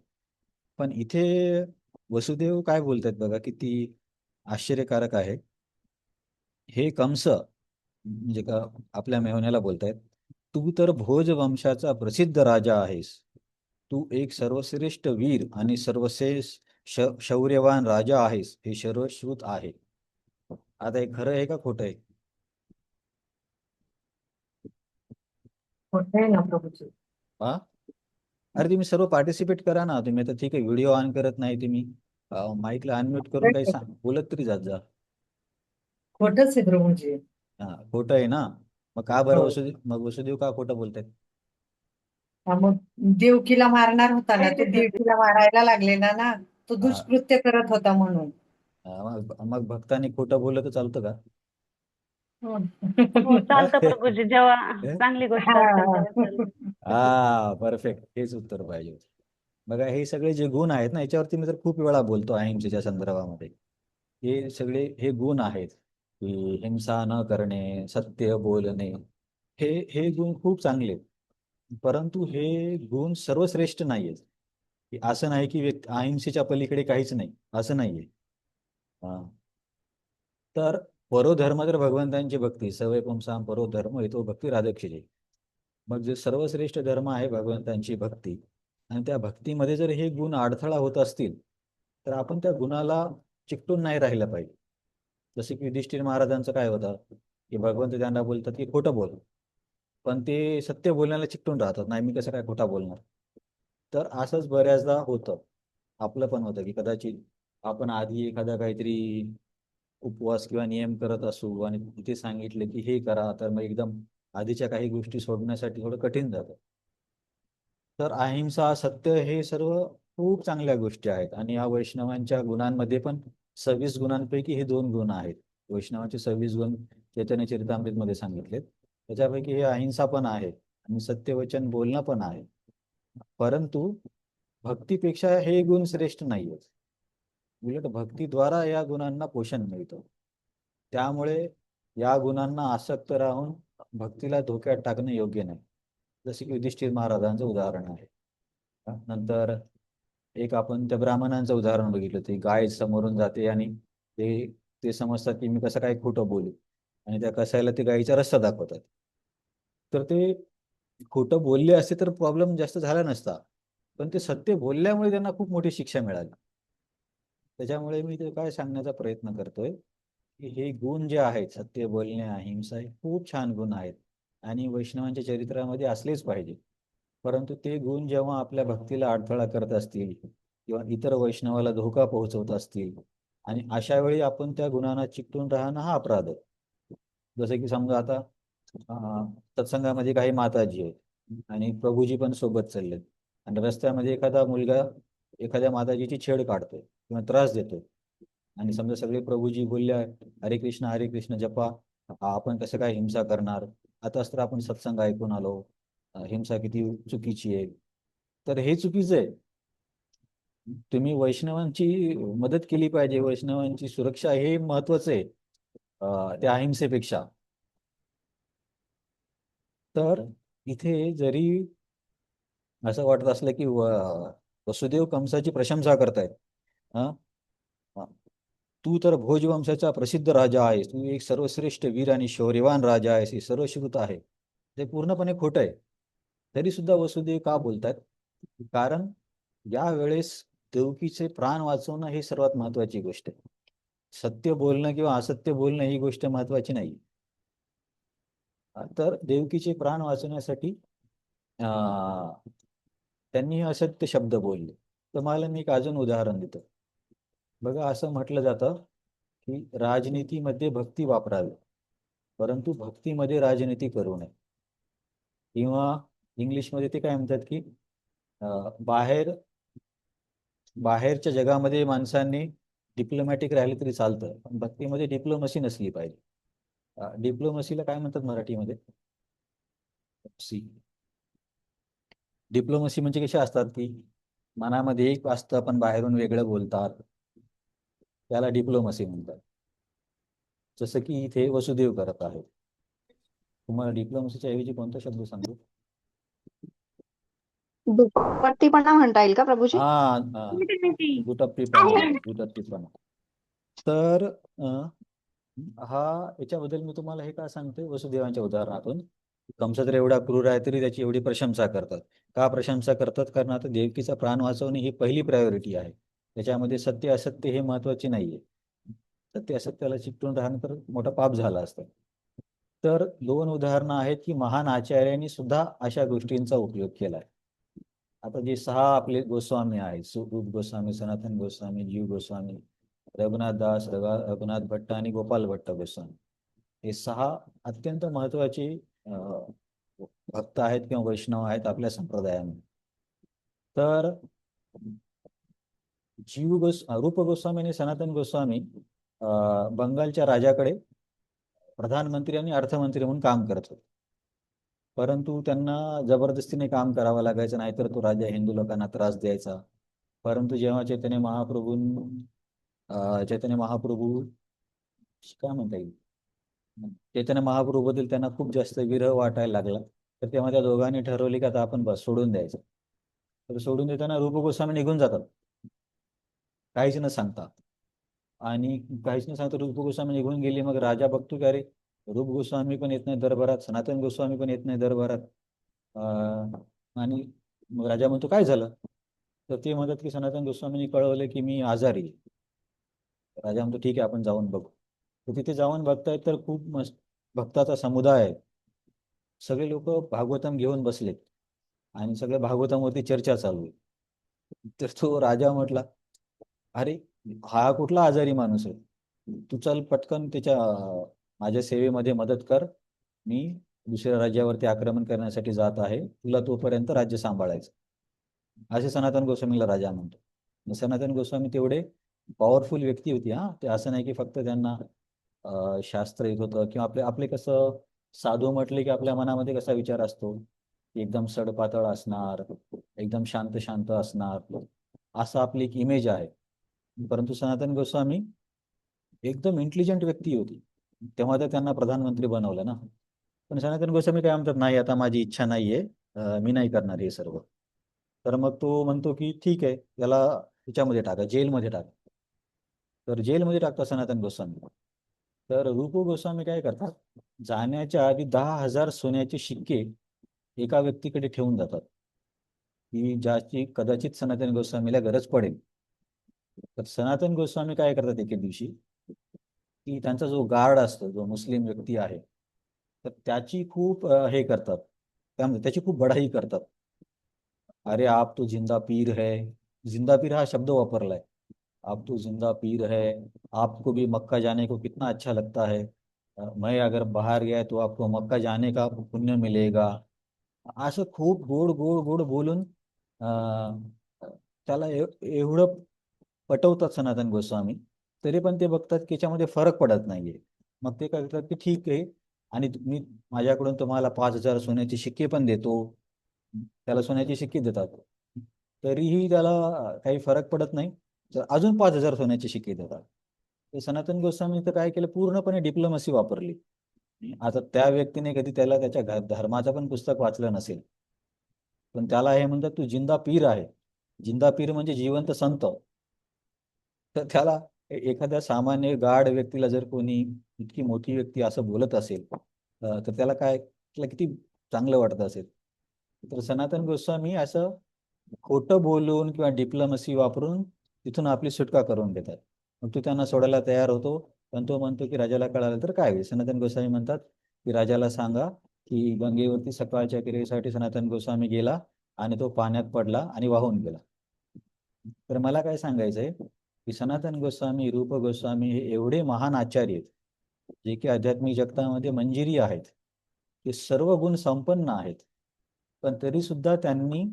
Speaker 1: पण इथे वसुदेव काय बोलतात बघा, किती आश्चर्यकारक आहे. हे कंस म्हणजे का आपल्या मेहुण्याला बोलतायत, तू तर भोज वंशाचा प्रसिद्ध राजा आहेस, तू एक सर्वश्रेष्ठ वीर आणि शौर्यवान राजा आहेस, हे सर्वश्रुत आहे. आता हे खरं आहे का खोटं आहे?
Speaker 2: खोटं आहे ना प्रभूजी.
Speaker 1: हा, अरे तुम्ही सर्व पार्टिसिपेट करा ना. तुम्ही आता ठीक आहे, व्हिडिओ ऑन करत नाही तुम्ही, माईकला अनम्यूट करून काही सांग, बोलत तरी जात जा.
Speaker 2: खोटच आहे प्रभूजी.
Speaker 1: हा, खोटं आहे ना. मग का बरं
Speaker 2: हो.
Speaker 1: वसुदेव का खोटं बोलतायत?
Speaker 2: हा, मग देवकीला मारणार होता ना, ते देवकीला मारायला लागलेला ना, तो
Speaker 1: हा,
Speaker 2: दुष्कृत्य करत होता म्हणून.
Speaker 1: मग भक्तांनी खोटं बोललं तर चालतं का?
Speaker 2: हो.
Speaker 3: हो चालतं प्रभूजी, जेव्हा चांगली गोष्ट असेल
Speaker 2: हा.
Speaker 3: तेव्हा चालतं.
Speaker 1: हा, परफेक्ट, हेच उत्तर पाहिजे होतं. बघा, हे सगळे जे गुण आहेत ना, याच्यावरती मी तर खूप वेळा बोलतो अहिंसेच्या संदर्भामध्ये. हे सगळे हे गुण आहेत की हिंसा न करणे, सत्य बोलणे, हे हे गुण खूप चांगले आहेत. परंतु हे गुण सर्वश्रेष्ठ नाही आहेत. की असं नाही की अहिंसेच्या पलीकडे काहीच नाही, असं नाहीये. हा. तर परोधर्म तर भगवंतांची भक्ती, सवय पुंसाम परो धर्म येतो भक्ती राधक्षिजे. मग जे सर्वश्रेष्ठ धर्म आहे भगवंतांची भक्ती, आणि त्या भक्तीमध्ये जर हे गुण अडथळा होत असतील तर आपण त्या गुणाला चिकटून नाही राहिलं पाहिजे. जसे की युधिष्ठिर महाराजांचं काय होतं की भगवंत त्यांना बोलतात की खोटं बोल, पण ते सत्य बोलण्याला चिकटून राहतात, नाही मी कसं काय खोटा बोलणार. तर असंच बऱ्याचदा होतं, आपलं पण होतं की कदाचित आपण आधी एखादा काहीतरी उपवास किंवा नियम करत असू आणि तिथे सांगितले की हे करा, तर मग एकदम आधीच्या काही गोष्टी सोडण्यासाठी थोडं कठीण जातं. तर अहिंसा, सत्य हे सर्व खूप चांगल्या गोष्टी आहेत, आणि या वैष्णवांच्या गुणांमध्ये पण 26 गुणांपैकी हे 2 गुण आहेत. वैष्णवांचे 26 गुण चैतन्य चरितामृत मध्ये सांगितलेत, त्याच्यापैकी हे अहिंसा पण आहे आणि सत्यवचन बोलणं पण आहे. परंतु भक्तीपेक्षा हे गुण श्रेष्ठ नाही आहेत. उलट भक्तीद्वारा या गुणांना पोषण मिळतं. त्यामुळे या गुणांना आसक्त राहून भक्तीला धोक्यात टाकणं योग्य नाही. जसे की युधिष्ठिर महाराजांचं उदाहरण आहे. नंतर एक आपण त्या ब्राह्मणांचं उदाहरण बघितलं, ते गाय समोरून जाते आणि ते ते समजतात की मी कसं काय खोटं बोलू, आणि त्या कसायला ते गायीचा रस्ता दाखवतात. तर ते खोटं बोलले असते तर प्रॉब्लेम जास्त झाला नसता, पण ते सत्य बोलल्यामुळे त्यांना खूप मोठी शिक्षा मिळाली. त्याच्यामुळे मी ते काय सांगण्याचा प्रयत्न करतोय की हे गुण जे आहेत, सत्य बोलणे, अहिंसा, हे खूप छान गुण आहेत आणि वैष्णवांच्या चरित्रामध्ये असलेच पाहिजे. परंतु ते गुण जेव्हा आपल्या भक्तीला अडथळा करत असतील किंवा इतर वैष्णवाला धोका पोहोचवत असतील, आणि अशा वेळी आपण त्या गुणांना चिकटून राहणं हा अपराध आहे. जसं की समजा आता सत्संगामध्ये काही माताजी आहेत आणि प्रभूजी पण सोबत चाललेत, आणि रस्त्यामध्ये एखादा मुलगा एखाद्या माताजीची छेड काढतोय किंवा त्रास देतोय, आणि समजा सगळे प्रभूजी बोलले हरे कृष्ण जपा, आपण कसं काय हिंसा करणार, आताच तर आपण सत्संग ऐकून आलो, हिंसा किती चुकीची आहे. तर हे चुकीचं आहे. तुम्ही वैष्णवांची मदत केली पाहिजे, वैष्णवांची सुरक्षा हे महत्वाचं आहे त्या अहिंसेपेक्षा. तर इथे जरी असं वाटत असलं की वसुदेव कंसाची प्रशंसा करतायत, हा, तू तर भोजवंशाचा प्रसिद्ध राजा आहेस, तू एक सर्वश्रेष्ठ वीर आणि शौर्यवान राजा आहेस, हे सर्व श्रुत आहे. ते पूर्णपणे खोटं आहे. तरी सुद्धा वसुदेव का बोलतात? कारण या वेळेस देवकीचे प्राण वाचवणं हे सर्वात महत्वाची गोष्ट आहे. सत्य बोलणं किंवा असत्य बोलणं ही गोष्ट महत्वाची नाही. तर देवकीचे प्राण वाचवण्यासाठी त्यांनी असत्य शब्द बोलले. तुम्हाला मी एक अजून उदाहरण देतो. बघा, असं म्हटलं जातं की राजनीतीमध्ये भक्ती वापरावी, परंतु भक्तीमध्ये राजनीती करू नये. किंवा इंग्लिशमध्ये ते काय म्हणतात की बाहेरच्या जगामध्ये माणसांनी डिप्लोमॅटिक राहिले तरी चालतं, पण भक्तीमध्ये डिप्लोमसी नसली पाहिजे. डिप्लोमसीला काय म्हणतात मराठीमध्ये? डिप्लोमसी म्हणजे कशा असतात की मनामध्ये एक असतं पण बाहेरून वेगळं बोलतात, त्याला डिप्लोमसी म्हणतात. जसं की इथे वसुदेव करत आहे. तुम्हाला डिप्लोमसीच्या ऐवजी कोणता शब्द सांगू?
Speaker 5: दुपट्टीपणा म्हणता येईल का प्रभूजी?
Speaker 1: हा, दुटप्पीपणा. तर याच्याबद्दल मी तुम्हाला हे काय सांगतोय, वसुदेवांच्या उदाहरणातून. कंस तर एवढा क्रूर आहे तरी त्याची एवढी प्रशंसा करतात. का प्रशंसा करतात? कारण आता देवकीचा प्राण वाचवणे ही पहिली प्रायोरिटी आहे. त्याच्यामध्ये सत्य असत्य हे महत्वाचे नाहीये. सत्य असत्याला चिकटून राहणं तर मोठा पाप झाला असतं. तर 2 उदाहरणं आहेत की महान आचार्यांनी सुद्धा अशा गोष्टींचा उपयोग केलाय. आता जे 6 आपले गोस्वामी आहेत, सुखरूप गोस्वामी, सनातन गोस्वामी, जीव गोस्वामी, रघुनाथ दास, रघुनाथ भट्ट आणि गोपाल भट्ट गोस्वामी, हे 6 अत्यंत महत्वाचे भक्त आहेत किंवा वैष्णव आहेत आपल्या संप्रदायामध्ये. तर रूप गोस्वामी आणि सनातन गोस्वामी बंगालच्या राजाकडे प्रधानमंत्री आणि अर्थमंत्री म्हणून काम करत होते. परंतु त्यांना जबरदस्तीने काम करावं लागायचं, नाहीतर तो राजा हिंदू लोकांना त्रास द्यायचा. परंतु जेव्हा चैतन्य महाप्रभू काय म्हणता येईल, चैतन्य महाप्रभूबद्दल त्यांना खूप जास्त विरह वाटायला लागला. तर तेव्हा त्या दोघांनी ठरवले की आता आपण बस सोडून द्यायचं. तर सोडून देताना रूप गोस्वामी निघून जातात, काहीच न सांगता. आणि काहीच न सांगता रूप गोस्वामी निघून गेले. मग राजा बघतो की अरे, रूप गोस्वामी पण येत नाही दरबारात, सनातन गोस्वामी पण येत नाही दरबारात. आणि मग राजा म्हणतो काय झालं? तर ते म्हणतात की सनातन गोस्वामींनी कळवलं की मी आजारी आहे. राजा म्हणतो ठीक आहे, आपण जाऊन बघू. तर तिथे जाऊन बघतायत तर खूप मस्त भक्ताचा समुदाय आहे. सगळे लोक भागवतम घेऊन बसलेत आणि सगळ्या भागवतांवरती चर्चा चालू आहे. तर तो राजा म्हटला, अरे हा कुठला आजारी माणूस आहे, तू चल पटकन माझ्या सेवेमध्ये मदत कर. मी दुसऱ्या राज्यावरती आक्रमण करण्यासाठी जात आहे, तुला तोपर्यंत राज्य सांभाळायचं, असे सनातन गोस्वामीला राजा म्हणतो. सनातन गोस्वामी तेवढे पॉवरफुल व्यक्ती होती. ते असं नाही की फक्त त्यांना शास्त्र येत होतं किंवा आपले कसं साधू म्हटले की आपल्या मनामध्ये कसा विचार असतो, एकदम सडपातळ असणार, एकदम शांत शांत असणार, असं आपली एक इमेज आहे. परंतु सनातन गोस्वामी एकदम इंटेलिजंट व्यक्ती होती, तेव्हा तर त्यांना प्रधानमंत्री बनवलं ना. पण सनातन गोस्वामी काय म्हणतात, नाही आता माझी इच्छा नाहीये, मी नाही करणार हे सर्व. तर मग तो म्हणतो की ठीक आहे, याला त्याच्यामध्ये टाका, जेलमध्ये टाका. तर जेलमध्ये टाकतात सनातन गोस्वामी. तर रूप गोस्वामी काय करतात, जाण्याच्या आधी 10,000 सोन्याचे शिक्के एका व्यक्तीकडे ठेवून जातात, की ज्याची कदाचित सनातन गोस्वामीला गरज पडेल. तर सनातन गोस्वामी काय करतात एके दिवशी, की त्यांचा जो गार्ड असतो, जो मुस्लिम व्यक्ती आहे, तर त्याची खूप हे करतात, त्यामध्ये त्याची खूप बढाई करतात. अरे आप तो जिंदा पीर है, जिंदा पीर हा शब्द वापरलाय, आप तो जिंदा पीर है, आपको भी मक्का जाने को कितना अच्छा लगता है, मैं अगर बाहर गया तो आपको मक्का जाने का पुण्य मिलेगा. असं खूप गोड गोड गोड बोलून त्याला एवढं पटवतात सनातन गोस्वामी. तरी पण ते बघतात की याच्यामध्ये फरक पडत नाहीये. मग ते काय करतात की ठीक आहे, आणि मी माझ्याकडून तुम्हाला 5,000 सोन्याचे शिक्के पण देतो. त्याला सोन्याचे शिक्के देतात, तरीही त्याला काही फरक पडत नाही. तर अजून 5,000 सोन्याचे शिक्के देतात. ते सनातन गोस्वामी तर काय केलं, पूर्णपणे डिप्लोमसी वापरली. आता त्या व्यक्तीने कधी त्याच्या धर्माचं पण पुस्तक वाचलं नसेल, पण त्याला हे म्हणतात तू जिंदा पीर आहे. जिंदा पीर म्हणजे जिवंत संत. तर त्याला एखाद्या सामान्य गाढ व्यक्तीला जर कोणी इतकी मोठी व्यक्ती असं बोलत असेल, तर त्याला किती चांगलं वाटत असेल. तर सनातन गोस्वामी असं खोटं बोलून किंवा डिप्लोमसी वापरून तिथून आपली सुटका करून देतात. मग तो त्यांना सोडायला तयार होतो, पण तो म्हणतो की राजाला कळालं तर काय होईल. सनातन गोस्वामी म्हणतात की राजाला सांगा की गंगेवरती सकाळच्या क्रियेसाठी सनातन गोस्वामी गेला आणि तो पाण्यात पडला आणि वाहून गेला. तर मला काय सांगायचंय की सनातन गोस्वामी, रूप गोस्वामी हे एवढे महान आचार्य आहेत, जे की आध्यात्मिक जगतामध्ये मंजिरी आहेत, ते सर्व गुण संपन्न आहेत, पण तरी सुद्धा त्यांनी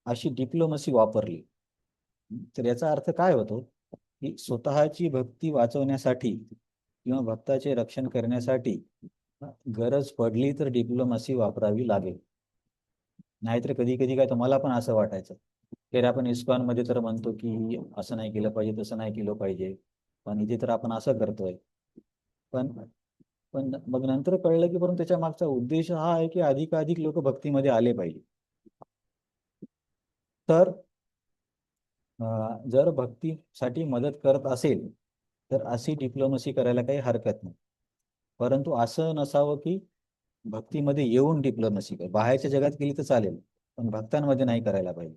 Speaker 1: अशी डिप्लोमसी वापरली. तर याचा अर्थ काय होतो की स्वतःची भक्ती वाचवण्यासाठी किंवा भक्ताचे रक्षण करण्यासाठी गरज पडली तर डिप्लोमसी वापरावी लागेल. नाहीतर कधी कधी काय तुम्हाला पण असं वाटायचं की अरे आपण इस्कॉनमध्ये तर म्हणतो की असं नाही केलं पाहिजे, तसं नाही केलं पाहिजे, पण इथे तर आपण असं करतोय. पण पण मग नंतर कळलं की परंतु त्याच्या मागचा उद्देश हा आहे की अधिकाधिक लोक भक्तीमध्ये आले पाहिजे. तर जर भक्तीसाठी मदत करत असेल तर अशी डिप्लोमसी करायला काही हरकत नाही. परंतु असं नसावं की भक्तीमध्ये येऊन डिप्लोमसी कर. बाहेरच्या जगात केली तर चालेल, पण भक्तांमध्ये नाही करायला पाहिजे.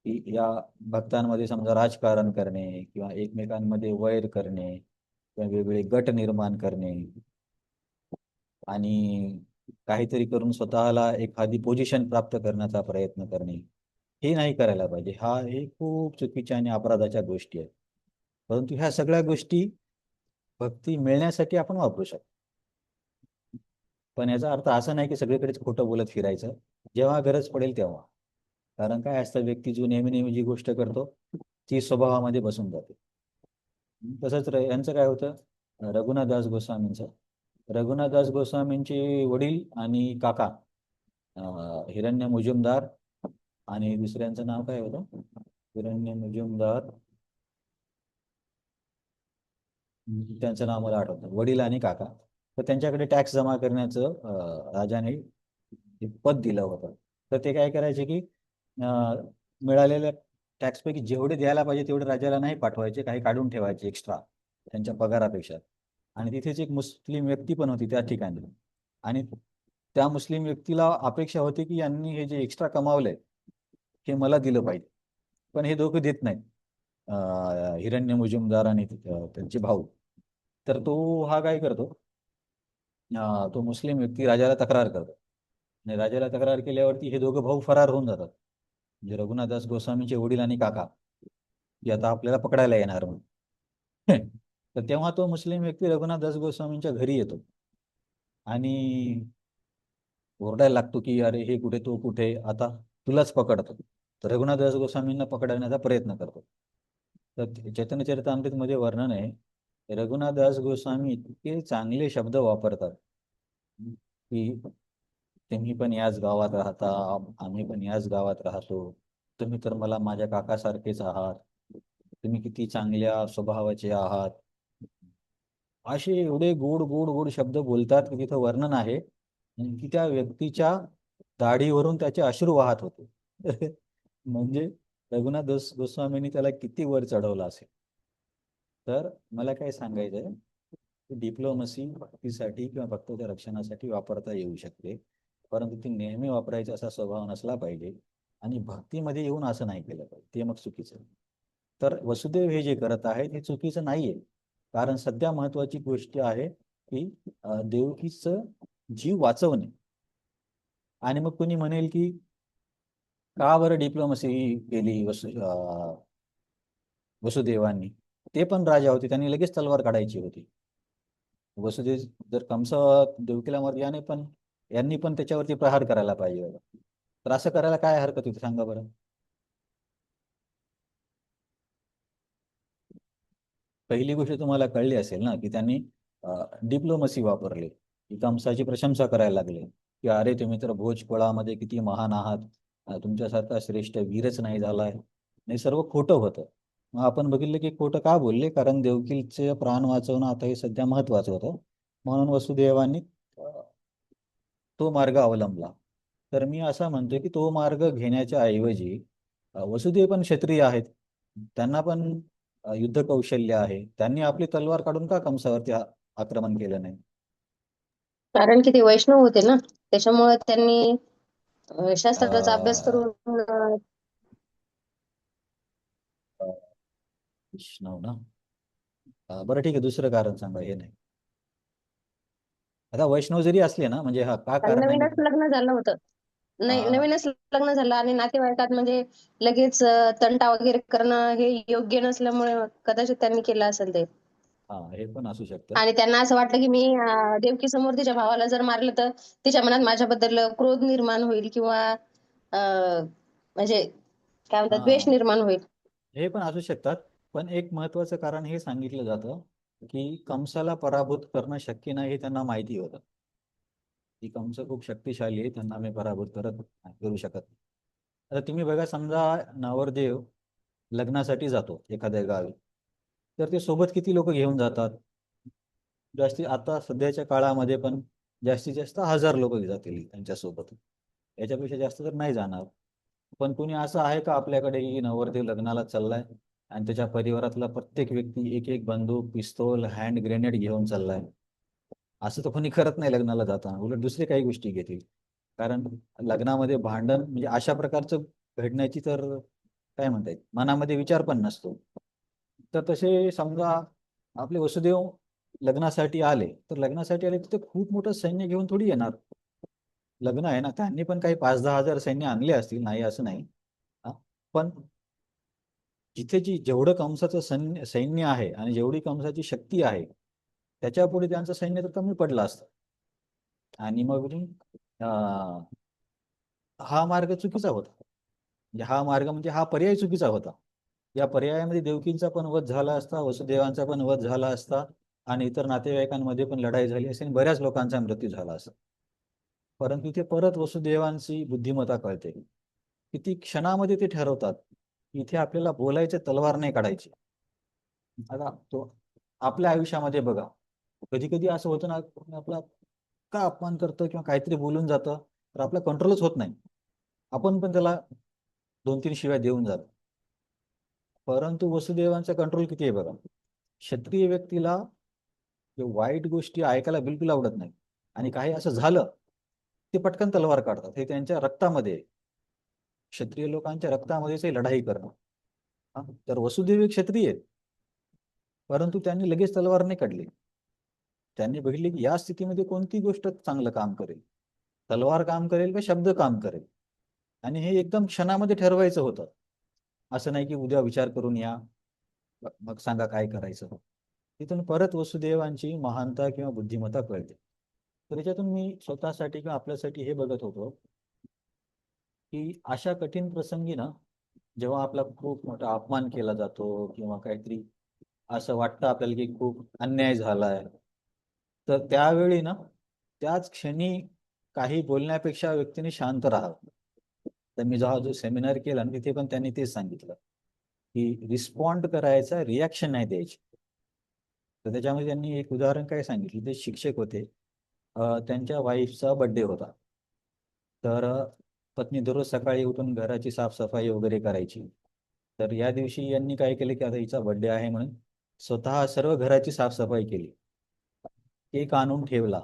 Speaker 1: की या भक्तांमध्ये समजा राजकारण करणे किंवा एकमेकांमध्ये वैर करणे किंवा वेगवेगळे गट निर्माण करणे आणि काहीतरी करून स्वतःला एखादी पोझिशन प्राप्त करण्याचा प्रयत्न करणे, हे नाही करायला पाहिजे. हे खूप चुकीच्या आणि अपराधाच्या गोष्टी आहेत. परंतु ह्या सगळ्या गोष्टी भक्ती मिळण्यासाठी आपण वापरू शकतो. पण याचा अर्थ असा नाही की सगळीकडेच खोटं बोलत फिरायचं, जेव्हा गरज पडेल तेव्हा. कारण काय असतं, व्यक्ती जो नेहमी नेहमी जी गोष्ट करतो ती स्वभावामध्ये बसून जाते. तसंच यांचं काय होतं, रघुनाथदास गोस्वामींचे वडील आणि काका हिरण्य मुजुमदार, आणि दुसऱ्यांचं नाव काय होतं, हिरण्य मुजुमदार, त्यांचं नाव मला आठवतं, वडील आणि काका. तर त्यांच्याकडे टॅक्स जमा करण्याचं राजाने एक पद दिलं होतं. तर ते काय करायचे की मिळालेल्या टॅक्सपैकी जेवढे द्यायला पाहिजे तेवढे राजाला नाही पाठवायचे, काही काढून ठेवायचे एक्स्ट्रा त्यांच्या पगारापेक्षा. आणि तिथेच एक मुस्लिम व्यक्ती पण होती त्या ठिकाणी, आणि त्या मुस्लिम व्यक्तीला अपेक्षा होती की यांनी हे जे एक्स्ट्रा कमावलंय हे मला दिलं पाहिजे. पण हे दोघं देत नाहीत, हिरण्य मुजुमदार आणि त्यांचे भाऊ. तर हा काय करतो, तो मुस्लिम व्यक्ती राजाला तक्रार करतो, आणि राजाला तक्रार केल्यावरती हे दोघं भाऊ फरार होऊन जातात, म्हणजे रघुनाथदास गोस्वामीचे वडील आणि काका, की आता आपल्याला पकडायला येणार म्हणून. तर तेव्हा तो मुस्लिम व्यक्ती रघुनाथदास गोस्वामींच्या घरी येतो आणि ओरडायला लागतो की अरे हे कुठे, तो कुठे, आता तुलाच पकडतो. तर रघुनाथदास गोस्वामींना पकडण्याचा प्रयत्न करतो. तर चैतन्य चरितामृतमध्ये वर्णन आहे, रघुनाथदास गोस्वामी इतके चांगले शब्द वापरतात की तुम्ही पण याच गावात राहता, आम्ही पण याच गावात राहतो, तुम्ही तर मला माझ्या काकासारखेच आहात, तुम्ही किती चांगल्या स्वभावाचे आहात, असे एवढे गोड गोड गोड शब्द बोलतात की तिथं वर्णन आहे की त्या व्यक्तीच्या दाढीवरून त्याचे अश्रू वाहत होते. म्हणजे रघुनाथ गोस्वामींनी त्याला किती वर चढवलं असेल. तर मला काय सांगायचंय, डिप्लोमसी भक्तीसाठी किंवा भक्ताच्या रक्षणासाठी वापरता येऊ शकते, परंतु ती नेहमी वापरायचा असा स्वभाव नसला पाहिजे, आणि भक्तीमध्ये येऊन असं नाही केलं पाहिजे, ते मग चुकीचं आहे. तर वसुदेव हे जे करत आहेत हे चुकीचं नाहीये, कारण सध्या महत्वाची गोष्ट आहे की देवकीचं जीव वाचवणे. आणि मग कोणी म्हणेल की का बरं डिप्लोमसी केली वसुदेवांनी, ते पण राजा होते, त्यांनी लगेच तलवार काढायची होती. वसुदेव जर कंस देवकीला मारली यांनी पण त्याच्यावरती प्रहार करायला पाहिजे होता. तर असं करायला काय हरकत होती सांगा बरं. पहिली गोष्ट तुम्हाला कळली असेल ना की त्यांनी डिप्लोमसी वापरली, की कंसाची प्रशंसा करायला लागले की अरे तुम्ही तर भोजपळामध्ये किती महान आहात, तुमच्यासारखा श्रेष्ठ वीरच नाही झालाय. नाही, सर्व खोटं होतं. मग आपण बघितलं की खोटं का बोलले, कारण देवकीचे प्राण वाचवणं आता हे सध्या महत्वाचं होतं, म्हणून वसुदेवांनी तो मार्ग अवलंबला. तर मी असं म्हणतोय की तो मार्ग घेण्याच्या ऐवजी वसुदेव पण क्षत्रिय आहेत, त्यांना पण युद्ध कौशल्य आहे, त्यांनी आपली तलवार काढून का कंसावरती आक्रमण केलं नाही.
Speaker 5: कारण की ते वैष्णव होते ना, त्याच्यामुळे त्यांनी शास्त्राचा अभ्यास
Speaker 1: अं,
Speaker 5: करून
Speaker 1: वैष्णव ना. बरं ठीक आहे, दुसरं कारण सांगा, हे नाही. आता वैष्णव जरी असले ना, म्हणजे का कारण नाही
Speaker 5: नवीनच लग्न झालं होतं. नाही,
Speaker 1: हा
Speaker 5: नवीनच लग्न झालं आणि नातेवाईकात म्हणजे लगेच तंटा वगैरे करणं हे योग्य नसल्यामुळे कदाचित त्यांनी केलं असेल ते.
Speaker 1: हे पण असू शकतं.
Speaker 5: आणि त्यांना असं वाटलं की मी देवकी समोर तिच्या भावाला जर मारलं तर तिच्या मनात माझ्याबद्दल क्रोध निर्माण होईल किंवा म्हणजे काय म्हणतात, द्वेष
Speaker 1: हा
Speaker 5: निर्माण होईल.
Speaker 1: हे पण असू शकतात. पण एक महत्वाचं कारण हे सांगितलं जातं की कंसाला पराभूत करणं शक्य नाही हे त्यांना माहिती होतं की कंस खूप शक्तिशाली आहे, त्यांना मी पराभूत करू शकत नाही. आता तुम्ही बघा, समजा नवरदेव लग्नासाठी जातो एखाद्या गावी, तर ते सोबत किती लोक घेऊन जातात? जास्ती आता सध्याच्या काळामध्ये पण जास्तीत जास्त 1000 लोक जातील त्यांच्यासोबत, याच्यापेक्षा जास्त तर नाही जाणार. पण कोणी असं आहे का आपल्याकडे की नवरदेव लग्नाला चाललाय आणि त्याच्या परिवारातला प्रत्येक व्यक्ती एक एक बंदूक, पिस्तूल, हँड ग्रेनेड घेऊन चाललाय? असं तर कोणी करत नाही लग्नाला जाताना, उलट दुसरी काही गोष्टी घेतील. कारण लग्नामध्ये भांडण म्हणजे अशा प्रकारचं घडण्याची तर काय म्हणता येईल, मनामध्ये विचार पण नसतो. तर तसे समजा आपले वसुदेव लग्नासाठी आले, तर लग्नासाठी आले तर ते खूप मोठं सैन्य घेऊन थोडी येणार. लग्न आहे ना, त्यांनी पण काही 5-10 हजार सैन्य आणले असतील, नाही असं नाही. हा, पण जिथे जेवढं कंसाचं सैन्य आहे आणि जेवढी कंसाची शक्ती आहे, त्याच्यापुढे त्यांचं सैन्य तर कमी पडलं असतं. आणि मग हा मार्ग चुकीचा होता. म्हणजे हा मार्ग म्हणजे हा पर्याय चुकीचा होता. या पर्यायामध्ये देवकींचा पण वध झाला असता, वसुदेवांचा पण वध झाला असता आणि इतर नातेवाईकांमध्ये पण लढाई झाली असती आणि बऱ्याच लोकांचा मृत्यू झाला असता. परंतु इथे परत वसुदेवांची बुद्धिमत्ता कळते. किती क्षणामध्ये ते ठरवतात, इथे आपल्याला बोलायचे, तलवार नाही काढायची. आता तो आपल्या आयुष्यामध्ये बघा, कधी कधी असं होतं ना, आपला का अपमान करतो किंवा काहीतरी बोलून जातं, तर आपला कंट्रोलच होत नाही. आपण पण त्याला 2-3 शिव्या देऊन जातो. परंतु वसुदेवांचा कंट्रोल किती आहे बघा. क्षत्रिय व्यक्तीला वाईट गोष्टी ऐकायला बिलकुल आवडत नाही, आणि काही असं झालं ते पटकन तलवार काढतात. हे त्यांच्या रक्तामध्ये आहे. क्षत्रिय लोकांच्या रक्तामध्येच हे लढाई करणं. तर वसुदेव एक क्षत्रिय आहेत, परंतु त्यांनी लगेच तलवार नाही काढली. त्यांनी बघितले की या स्थितीमध्ये कोणती गोष्ट चांगलं काम करेल, तलवार काम करेल का शब्द काम करेल, आणि हे एकदम क्षणामध्ये ठरवायचं होतं. असं नाही की उद्या विचार करून या, मग सांगा काय करायचं. तिथून परत वसुदेवांची महानता किंवा बुद्धिमत्ता कळते. तर त्याच्यातून मी स्वतःसाठी किंवा आपल्यासाठी हे बघत होतो की अशा कठीण प्रसंगी ना, जेव्हा आपला खूप मोठा अपमान केला जातो किंवा काहीतरी असं वाटतं आपल्याला की खूप अन्याय झालाय, तर त्यावेळी ना, त्याच क्षणी काही बोलण्यापेक्षा व्यक्तीने शांत राहावं. तर मी जेव्हा जो सेमिनार केला ना, तिथे पण त्यांनी तेच सांगितलं की रिस्पॉन्ड करायचा, रिॲक्शन नाही द्यायची. तर त्याच्यामध्ये त्यांनी एक उदाहरण काय सांगितलं, ते शिक्षक होते. त्यांच्या वाईफचा बर्थडे होता. तर पत्नी दररोज सकाळी उठून घराची साफसफाई वगैरे करायची. तर या दिवशी यांनी काय केलं की आता हिचा बर्थडे आहे म्हणून स्वतः सर्व घराची साफसफाई केली, केक आणून ठेवला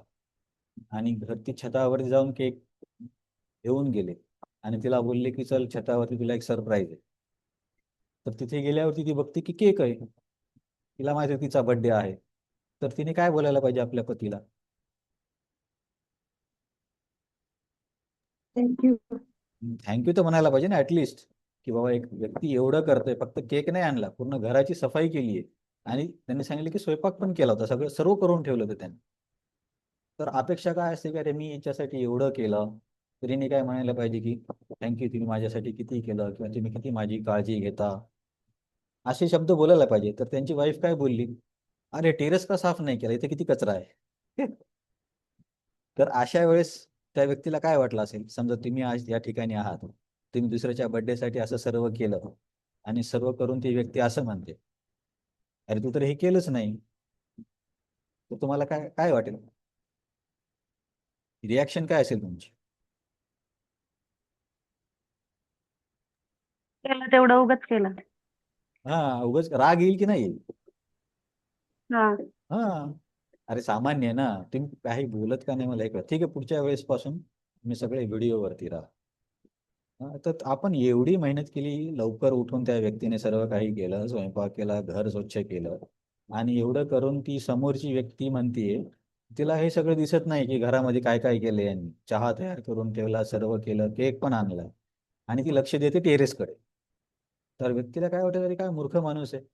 Speaker 1: आणि घरती छतावरती जाऊन केक घेऊन गेले आणि तिला बोलले की चल छतावरती तुला एक सरप्राईज आहे. तर तिथे गेल्यावरती ती बघते की केक आहे. तिला माहिती आहे तिचा बर्थडे आहे. तर तिने काय बोलायला पाहिजे आपल्या पतीला?
Speaker 4: थँक्यू.
Speaker 1: थँक्यू तर म्हणायला पाहिजे ना ऍटलिस्ट, की बाबा एक व्यक्ती एवढं करतोय, फक्त केक नाही आणला, पूर्ण घराची सफाई केली आहे आणि त्यांनी सांगितलं की स्वयंपाक पण केला होता, सगळं सर्व करून ठेवलं होतं त्यांनी. तर अपेक्षा काय असते की अरे मी याच्यासाठी एवढं केलं, तर हिने काय म्हणायला पाहिजे की थँक्यू, तुम्ही माझ्यासाठी किती केलं किंवा तुम्ही किती माझी काळजी घेता, असे शब्द बोलायला पाहिजे. तर त्यांची वाईफ काय बोलली, अरे टेरेस का साफ नाही केला, इथे किती कचरा आहे. तर अशा वेळेस त्या व्यक्तीला काय वाटलं असेल, समजा तुम्ही आज या ठिकाणी आहात, तुम्ही दुसऱ्याच्या बर्थडेसाठी असं सर्व केलं आणि सर्व करून ती व्यक्ती असं म्हणते, अरे तू तर हे केलंच नाही, तर तुम्हाला काय काय वाटेल, रिॲक्शन काय असेल तुमची?
Speaker 4: केलं तेवढं उगाच केलं.
Speaker 1: हा, उगाच राग येईल की नाही येईल?
Speaker 4: हा.
Speaker 1: हा, अरे सामान्य आहे ना, तुम्ही काही बोलत का नाही मला ऐकलं, ठीक आहे पुढच्या वेळेस पासून मी सगळे व्हिडिओवरती राहा. तर आपण एवढी मेहनत केली, लवकर उठून त्या व्यक्तीने सर्व काही केलं, स्वयंपाक केला, घर स्वच्छ केलं, आणि एवढं करून ती समोरची व्यक्ती म्हणतीये, तिला हे सगळं दिसत नाही की घरामध्ये काय काय केलं यांनी, चहा तयार करून ठेवला, सर्व केलं, केक पण आणला, आणि ती लक्ष देते टेरेसकडे. तर व्यक्तीला काय वाटतं, तरी काय मूर्ख माणूस आहे,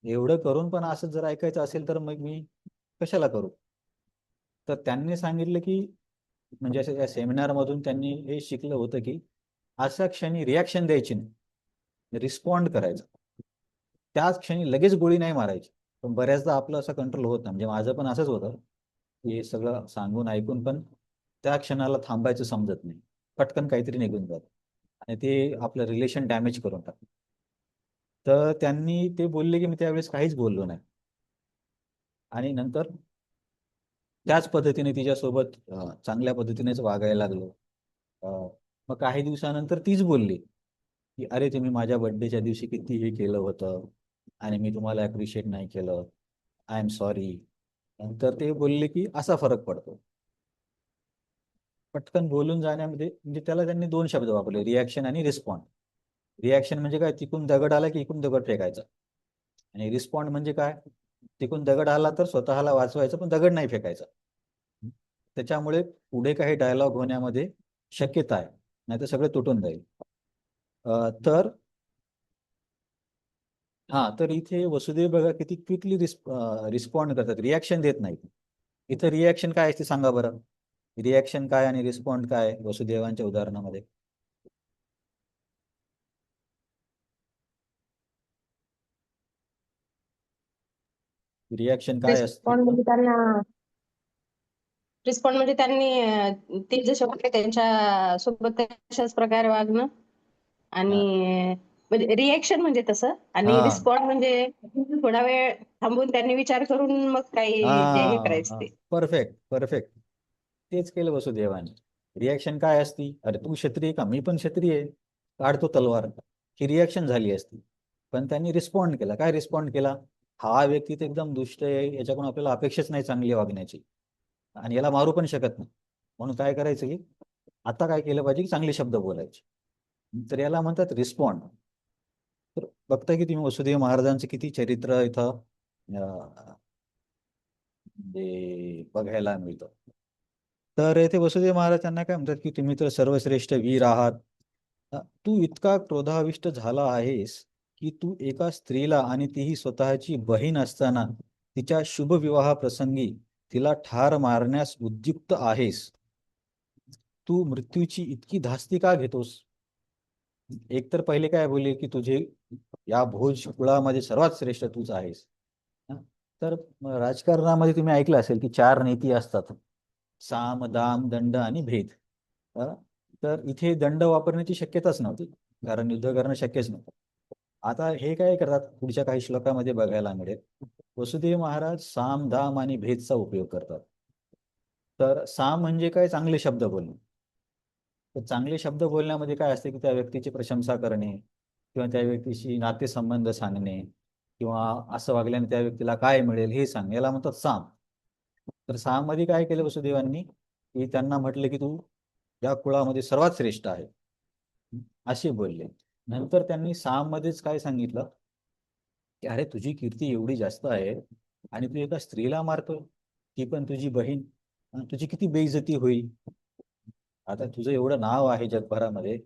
Speaker 1: एवढं करून पण असं जर ऐकायचं असेल तर मग मी कशाला करू. तर त्यांनी सांगितलं की, म्हणजे असं या सेमिनार मधून त्यांनी हे शिकलं होतं की अशा क्षणी रिॲक्शन द्यायची नाही, रिस्पॉन्ड करायचं. त्याच क्षणी लगेच गोळी नाही मारायची. पण बऱ्याचदा आपलं असं कंट्रोल होत नाही. म्हणजे माझं पण असंच होतं की हे सगळं सांगून ऐकून पण त्या क्षणाला थांबायचं समजत नाही. पटकन काहीतरी निघून जात आणि ते आपलं रिलेशन डॅमेज करून टाकतं. तर त्यांनी ते बोलले की मी त्यावेळेस काहीच बोललो नाही आणि नंतर त्याच पद्धतीने तिच्यासोबत चांगल्या पद्धतीनेच वागायला लागलो. मग काही दिवसानंतर तीच बोलली की अरे तुम्ही माझ्या बर्थडेच्या दिवशी किती हे केलं होतं आणि मी तुम्हाला ॲप्रिशिएट नाही केलं. I am sorry. नंतर ते बोलले की असा फरक पडतो. पटकन बोलून जाण्यामध्ये म्हणजे त्याला त्यांनी 2 शब्द वापरले, रिॲक्शन आणि रिस्पॉन्ड. रिॲक्शन म्हणजे काय, तिकडून दगड आला की इकडून दगड फेकायचा. आणि रिस्पॉन्ड म्हणजे काय, तिकडून दगड आला तर स्वतःला वाचवायचं पण दगड नाही फेकायचा. त्याच्यामुळे पुढे काही डायलॉग होण्यामध्ये शक्यता आहे, नाहीतर सगळं तुटून जाईल. तर तर इथे वसुदेव बघा किती क्विकली रिस्पॉन्ड करतात, रिॲक्शन देत नाहीत. इथं रिॲक्शन काय असते सांगा बरं. रिॲक्शन काय आणि रिस्पॉन्ड काय वसुदेवांच्या उदाहरणामध्ये? रिॲक्शन काय असते?
Speaker 5: रिस्पॉन्ड म्हणजे त्यांनी ते जसे वागले त्यांच्या सोबत तशाच प्रकारे वागणं आणि म्हणजे रिएक्शन म्हणजे तसं आणि
Speaker 1: हा.
Speaker 5: रिस्पॉन्ड म्हणजे थोडा वेळ थांबून त्यांनी विचार करून मग काही जे हे करायचं ते.
Speaker 1: Perfect perfect. तेच केलं वसुदेवाने. रिॲक्शन काय असती, अरे तू क्षत्रिय का, मी पण क्षत्रिय आहे, काढतो तलवार, ही रिॲक्शन झाली असती. पण त्यांनी रिस्पॉन्ड केला. काय रिस्पॉन्ड केला, हा व्यक्ती तर एकदम दुष्ट आहे, याच्याकडून आपल्याला अपेक्षाच नाही चांगली वागण्याची आणि याला मारू पण शकत नाही. म्हणून काय करायचं की आता काय केलं पाहिजे की चांगले शब्द बोलायचे. तर याला म्हणतात रिस्पॉन्ड. तर बघता की तुम्ही वसुदेव महाराजांचं किती चरित्र इथं म्हणजे बघायला मिळतं. तर येथे वसुदेव महाराज त्यांना काय म्हणतात की तुम्ही तर सर्वश्रेष्ठ वीर आहात. तू इतका क्रोधाविष्ट झाला आहेस की तू एका स्त्रीला आणि तीही स्वतःची बहीण असताना तिच्या शुभ विवाह प्रसंगी तिला ठार मारण्यास उद्युक्त आहेस. तू मृत्यूची इतकी धास्ती का घेतोस? एक तर पहिले काय बोलले की तुझे या भोज कुळामध्ये सर्वात श्रेष्ठ तूच आहेस. तर राजकारणामध्ये तुम्ही ऐकलं असेल की 4 नीती असतात, साम दाम दंड आणि भेद. तर इथे दंड वापरण्याची शक्यताच नव्हती, कारण युद्ध करणं शक्यच नव्हतं. आता हे काय करतात पुढच्या काही श्लोकामध्ये बघायला मिळेल. वसुदेव महाराज साम दाम आणि भेदचा उपयोग करतात. तर साम म्हणजे काय, चांगले शब्द बोलणे. तर चांगले शब्द बोलण्यामध्ये काय असते की त्या व्यक्तीची प्रशंसा करणे किंवा त्या व्यक्तीशी नातेसंबंध सांगणे किंवा असं वागल्याने त्या व्यक्तीला काय मिळेल हे सांगणे, याला म्हणतात साम. तर साम मध्ये काय केलं वसुदेवांनी की त्यांना म्हटलं की तू या कुळामध्ये सर्वात श्रेष्ठ आहे असे बोलले. नंतर त्यांनी साम मध्येच काय सांगितलं की अरे तुझी कीर्ती एवढी जास्त आहे आणि तू एका स्त्रीला मारतोय, ती पण तुझी बहीण, तुझी किती बेइज्जती होईल. आता तुझं एवढं नाव आहे जगभरामध्ये,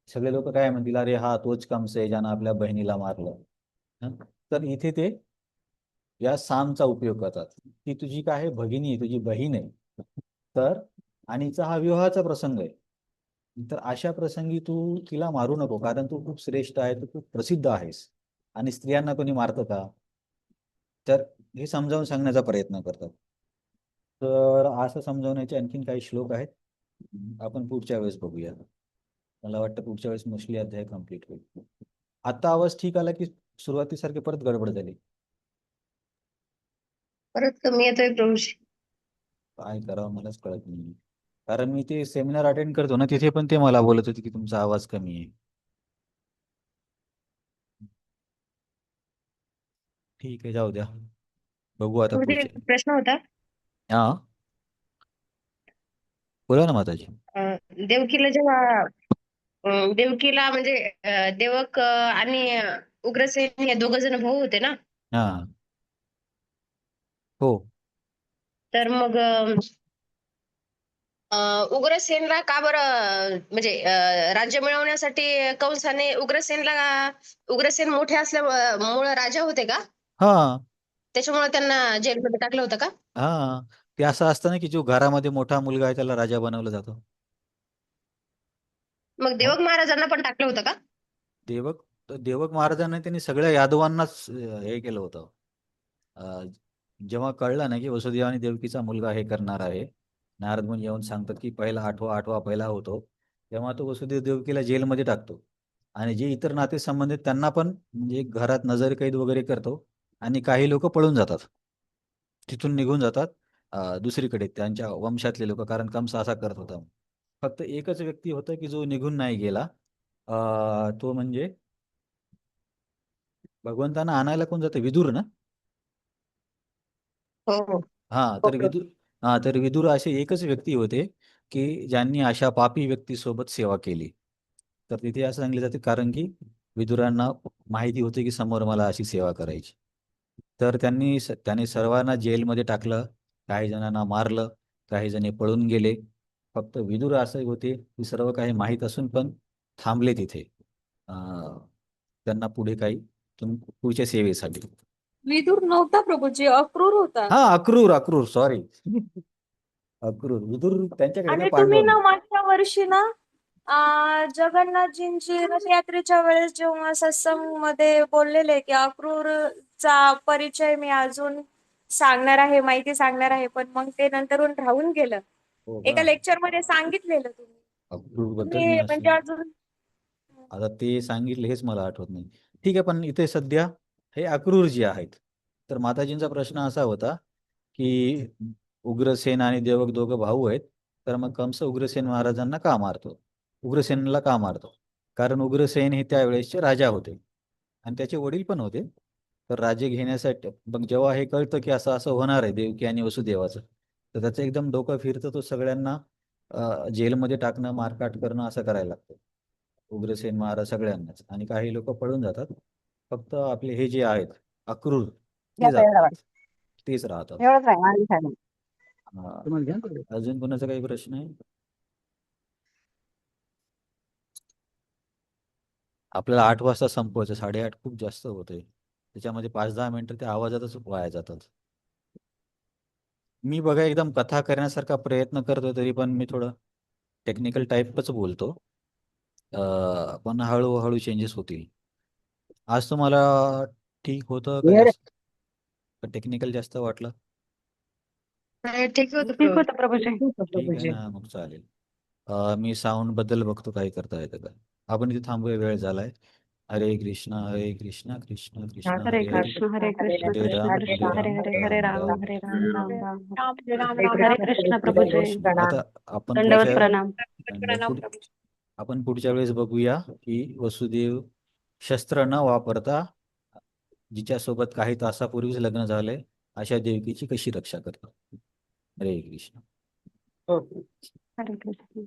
Speaker 1: सगळे लोक काय म्हणतील, अरे हा तोच कंस आहे ज्यानं आपल्या बहिणीला मारलं. तर इथे ते या सामचा उपयोग करतात की तुझी काय आहे, भगिनी, तुझी बहीण आहे. तर आणि हिचा हा विवाहाचा प्रसंग आहे. तर अशा प्रसंगी तू तिला मारू नको, कारण तू खूप श्रेष्ठ आहे, तू खूप प्रसिद्ध आहेस आणि स्त्रियांना कोणी मारतं का. तर हे समजावून सांगण्याचा प्रयत्न करतात. तर असं समजावण्याचे आणखीन काही श्लोक आहेत, आपण पुढच्या वेळेस बघूया. मला वाटतं पुढच्या वेळेस मोस्टली अध्याय कम्प्लीट होईल. आता आवाज ठीक आला की सुरुवातीसारखी परत गडबड झाली?
Speaker 5: परत कमी येतोय प्रभूजी.
Speaker 1: काय करावं मलाच कळत नाही. कारण मी ते सेमिनार अटेंड करतो ना, तिथे पण ते मला बोलत होते की तुमचा आवाज कमी आहे. ठीक आहे, जाऊ द्या, बघू आता
Speaker 5: प्रभूजी,
Speaker 1: पुढचे.
Speaker 5: एक प्रश्न होता.
Speaker 1: हा, बोला ना माताजी.
Speaker 5: देवकीला जेव्हा देवकीला म्हणजे देवक आणि उग्रसेन हे 2 जण भाऊ होते ना.
Speaker 1: हा, हो.
Speaker 5: तर मग उग्रसेनला का बरं म्हणजे राज्य मिळवण्यासाठी कंसाने उग्रसेन मोठे असल्यामुळे राजा होते का,
Speaker 1: हा
Speaker 5: त्याच्यामुळे त्यांना जेलमध्ये टाकलं होतं का?
Speaker 1: हा ते असं असतं ना की जो घरामध्ये मोठा मुलगा आहे त्याला राजा बनवलं जातं.
Speaker 5: मग देवक महाराजांना पण टाकलं होतं का?
Speaker 1: देवक तर देवक महाराजांनी त्यांनी सगळ्या यादवांनाच हे केलं होतं. अ, जेव्हा कळलं ना की वसुदेव आणि देवकीचा मुलगा हे करणार आहे, नारद मुनी येऊन सांगतात की पहिला आठवा पहिला होतो, तेव्हा तो वसुदेव देवकीला जेलमध्ये टाकतो आणि जे इतर नातेसंबंधित त्यांना पण म्हणजे घरात नजरकैद वगैरे करतो आणि काही लोक पळून जातात, तिथून निघून जातात दुसरीकडे त्यांच्या वंशातले लोक, कारण कंस असा करत होता. फक्त एकच व्यक्ती होता की जो निघून नाही गेला, तो म्हणजे भगवंतांना आणायला कोण जातं, विदुर ना.
Speaker 2: हो
Speaker 1: तर विदुर असे एकच व्यक्ती होते की ज्यांनी अशा पापी व्यक्तीसोबत सेवा केली. तर तिथे असं सांगितलं जाते कारण की विदुरांना माहिती होती की समोर मला अशी सेवा करायची. तर त्यांनी सर्वांना जेलमध्ये टाकलं, काही जणांना मारलं, काही जणी पळून गेले. फक्त विदुर असे होते की सर्व काही माहीत असून पण थांबले तिथे, अं, त्यांना पुढे काही पुढच्या सेवेसाठी.
Speaker 6: विदूर नव्हता प्रभूजी, अक्रूर होता.
Speaker 1: हा, अक्रूर अक्रूर सॉरी अक्रूर. विदुर त्यांच्याकडे काय
Speaker 6: आणि
Speaker 1: पांडव
Speaker 6: तुम्ही ना मागच्या वर्षी ना जगन्नाथजींची रथयात्रेच्या वेळेस जेव्हा सत्संग मध्ये बोललेले की अक्रूरचा परिचय मी अजून सांगणार आहे, माहिती सांगणार आहे, पण मग ते नंतरून राहून गेलं.
Speaker 1: हो
Speaker 6: एका
Speaker 1: का?
Speaker 6: लेक्चर मध्ये सांगितलेलं तुम्ही.
Speaker 1: अक्रूर बद्दल
Speaker 6: तुम्ही
Speaker 1: मी
Speaker 6: म्हणजे
Speaker 1: असं
Speaker 6: अजून
Speaker 1: आता ते सांगितले हेच मला आठवत नाही. ठीक आहे, पण इथे सध्या हे अक्रूर जे आहेत, तर माताजींचा प्रश्न असा होता की उग्रसेन आणि देवक दोघं भाऊ आहेत, तर मग कंस उग्रसेन महाराजांना का मारतो, उग्रसेनला का मारतो? कारण उग्रसेन हे त्यावेळेसचे राजा होते आणि त्याचे वडील पण होते. तर राज्य घेण्यासाठी मग जेव्हा हे कळतं की असं असं होणार आहे देवकी आणि वसुदेवाचं, तर त्याचं एकदम डोकं फिरतं. तो सगळ्यांना जेलमध्ये टाकणं, मारकाट करणं असं करायला लागतं, उग्रसेन महाराज सगळ्यांनाच. आणि काही लोक पळून जातात, फक्त आपले हे जे आहेत अक्रूर ते जातात, तेच राहतात. अजून कोणाचा काही प्रश्न आहे? आपल्याला 8 वाजता संपवायचं, 8:30 खूप जास्त होते, त्याच्यामध्ये 5-10 मिनिटं त्या आवाजातच वाया जातात. मी बघा एकदम कथा करण्यासारखा प्रयत्न करतो, तरी पण मी थोडं टेक्निकल टाईपच बोलतो. पण हळूहळू चेंजेस होतील. आज तुम्हाला ठीक होतं का? जास्त टेक्निकल जास्त वाटलं?
Speaker 2: ठीक होतं
Speaker 4: ठीक होतं प्रभूजी.
Speaker 1: ठीक आहे ना, मग चालेल. मी साऊंड बद्दल बघतो काही करता येतं का. आपण इथे थांबूया, वेळ झालाय. हरे कृष्णा कृष्ण कृष्ण
Speaker 4: हरे
Speaker 1: हरे हरे,
Speaker 4: कृष्ण कृष्ण
Speaker 1: हरे राम
Speaker 4: कृष्ण हरे हरे, हरे
Speaker 1: राम
Speaker 4: राम
Speaker 1: राम.
Speaker 4: हरे राम राम राम
Speaker 6: राम
Speaker 4: हरे कृष्ण प्रभूजी.
Speaker 1: आता आपण
Speaker 4: दंडवत
Speaker 1: पुढच्या
Speaker 4: प्रणाम.
Speaker 6: प्रणाम प्रभूजी.
Speaker 1: आपण पुढच्या वेळेस बघूया की वसुदेव शस्त्र न वापरता, जिच्यासोबत काही तासापूर्वीच लग्न झालंय, अशा देवकीची कशी रक्षा करतो. हरे कृष्ण.
Speaker 4: हरे कृष्ण.